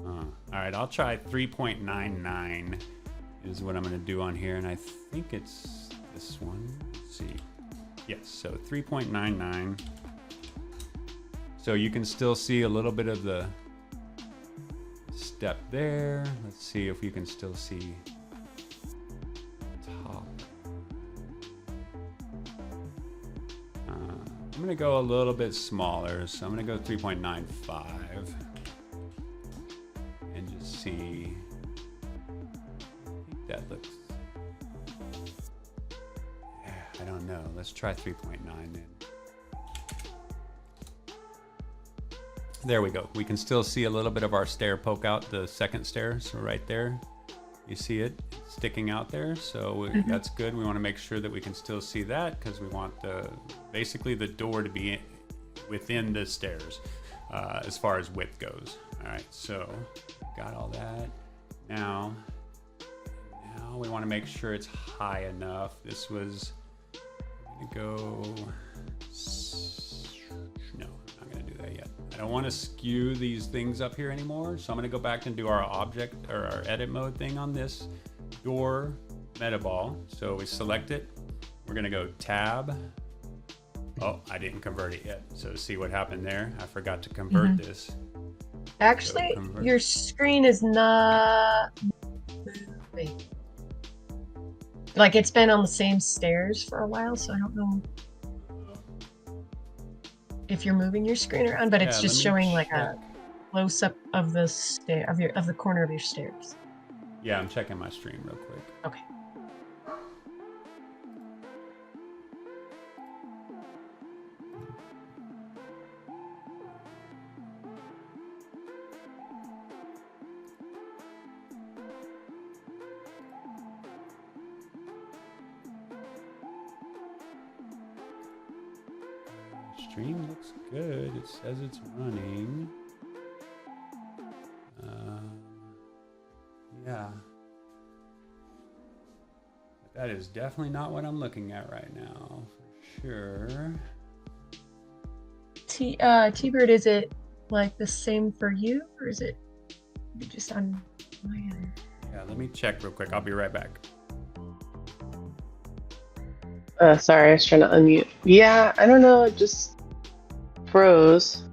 S2: All right, I'll try 3.99 is what I'm gonna do on here, and I think it's this one. Let's see. Yes, so 3.99. So you can still see a little bit of the step there. Let's see if you can still see top. I'm gonna go a little bit smaller, so I'm gonna go 3.95 and just see. I think that looks, yeah, I don't know. Let's try 3.9 then. There we go. We can still see a little bit of our stair poke out, the second stair. So right there, you see it sticking out there. So that's good. We want to make sure that we can still see that because we want basically the door to be within the stairs as far as width goes. All right, so got all that. Now we want to make sure it's high enough. This was going to go, no, I'm not going to do that yet. I don't want to skew these things up here anymore, so I'm going to go back and do our object or our edit mode thing on this door meta ball. So we select it. We're going to go tab. Oh, I didn't convert it yet. So see what happened there? I forgot to convert this.
S3: Actually, so your screen is not moving. Like it's been on the same stairs for a while, so I don't know if you're moving your screen around, but it's just showing like a close up of the stair of the corner of your stairs.
S2: Yeah, I'm checking my stream real quick.
S3: Okay.
S2: Stream looks good. It says it's running. Yeah. But that is definitely not what I'm looking at right now, for sure.
S3: T-Bird, is it like the same for you, or is it just on my end?
S2: Yeah, let me check real quick. I'll be right back.
S1: Sorry, I was trying to unmute. Yeah, I don't know, it just froze.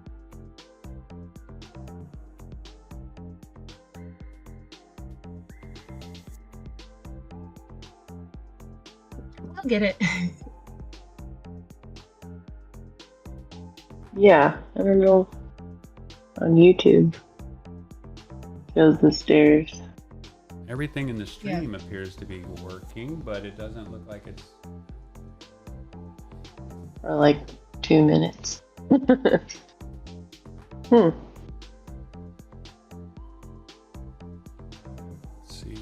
S3: I'll get it.
S1: Yeah, I don't know. On YouTube, shows the stairs.
S2: Everything in the stream appears to be working, but it doesn't look like it's...
S1: For like 2 minutes.
S2: Let's see.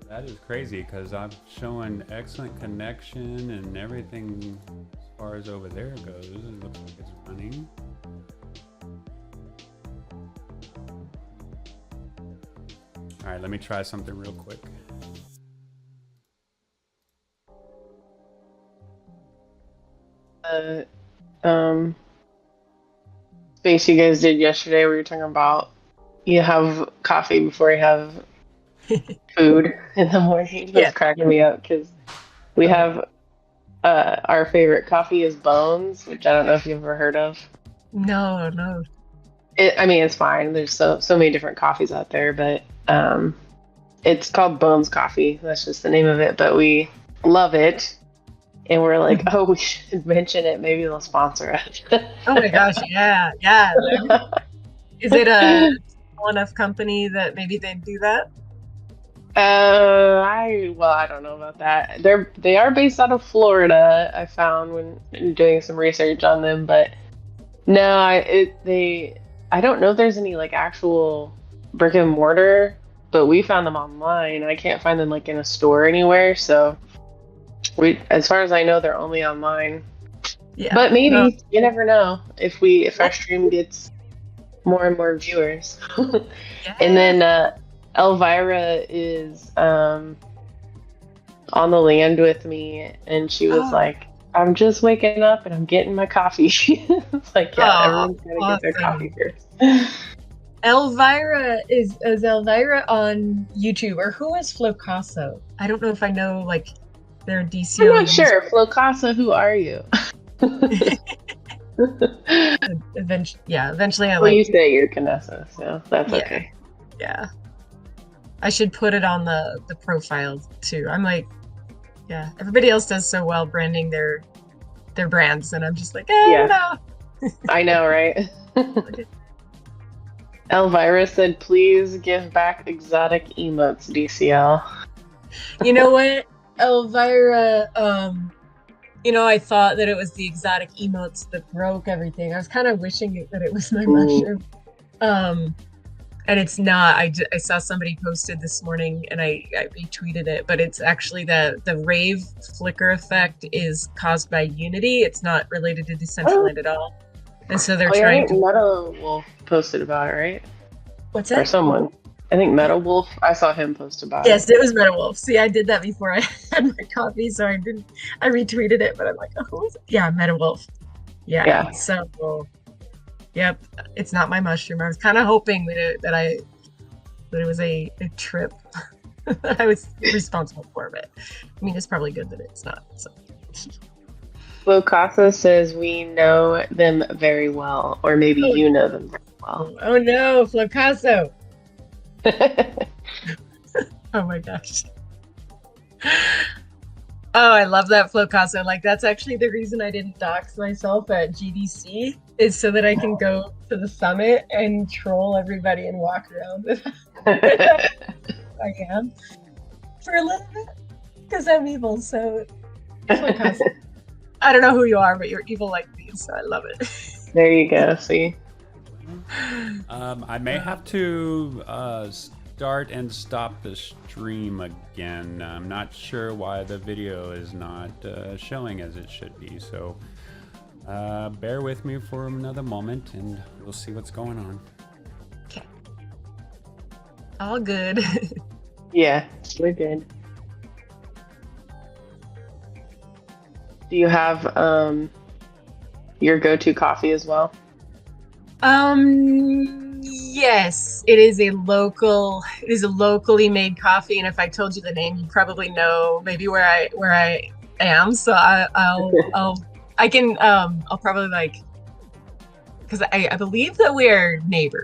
S2: That is crazy because I'm showing excellent connection and everything as far as over there goes. It looks like it's running. All right, let me try something real quick.
S1: Space you guys did yesterday where you're talking about you have coffee before you have food in the morning. That's cracking me up because we have our favorite coffee is Bones, which I don't know if you've ever heard of.
S3: No.
S1: I mean, it's fine. There's so many different coffees out there, but it's called Bones Coffee. That's just the name of it. But we love it, and we're like, oh, we should mention it. Maybe they'll sponsor us.
S3: Oh my gosh, yeah. Is it a small enough company that maybe they'd do that?
S1: I don't know about that. They are based out of Florida. I found when doing some research on them, but no, I don't know if there's any like actual brick and mortar, but we found them online. I can't find them like in a store anywhere, so as far as I know, they're only online. Yeah, but maybe you never know if our stream gets more and more viewers. And then Elvira is on the land with me, and she was like, I'm just waking up and I'm getting my coffee. It's like, everyone's gonna get their coffee first.
S3: Elvira is Elvira on YouTube, or who is Flocaso? I don't know if I know like their DC.
S1: I'm not sure. Flocaso, who are you?
S3: Eventually I
S1: you say you're Canessa, so that's okay.
S3: Yeah. I should put it on the profile too. I'm like, everybody else does so well branding their brands, and I'm just like, no.
S1: I know, right? Elvira said, please give back exotic emotes, DCL.
S3: You know what, Elvira, I thought that it was the exotic emotes that broke everything. I was kind of wishing that it was my mushroom. And it's not. I saw somebody posted this morning, and I retweeted it, but it's actually the rave flicker effect is caused by Unity. It's not related to Decentraland at all. And so they're trying to...
S1: Metal Wolf posted about it, right?
S3: What's that?
S1: Or someone. I think Metal Wolf. I saw him post about
S3: it. Yes, it was Metal Wolf. See, I did that before I had my coffee, so I retweeted it, but I'm like, oh, who is it? Yeah, Metal Wolf. Yeah. So... Yep, it's not my mushroom. I was kind of hoping that it was a trip that I was responsible for, but I mean, it's probably good that it's not. So.
S1: Locasa says we know them very well, or maybe you know them very well.
S3: Oh no, Flocaso! Oh my gosh. Oh, I love that Flocaso. Like, that's actually the reason I didn't dox myself at GDC, is so that I can go to the summit and troll everybody and walk around with I am for a little bit, because I'm evil. So Flocaso. I don't know who you are, but you're evil like me, so I love it.
S1: There you go. See.
S2: I may have to start and stop the stream again. I'm not sure why the video is not showing as it should be, so bear with me for another moment and we'll see what's going on.
S3: Okay. All good.
S1: Yeah, we're good. Do you have your go-to coffee as well?
S3: Yes, it is a locally made coffee, and if I told you the name, you'd probably know maybe where I am. So I'll probably, like, because I believe that we are neighbors.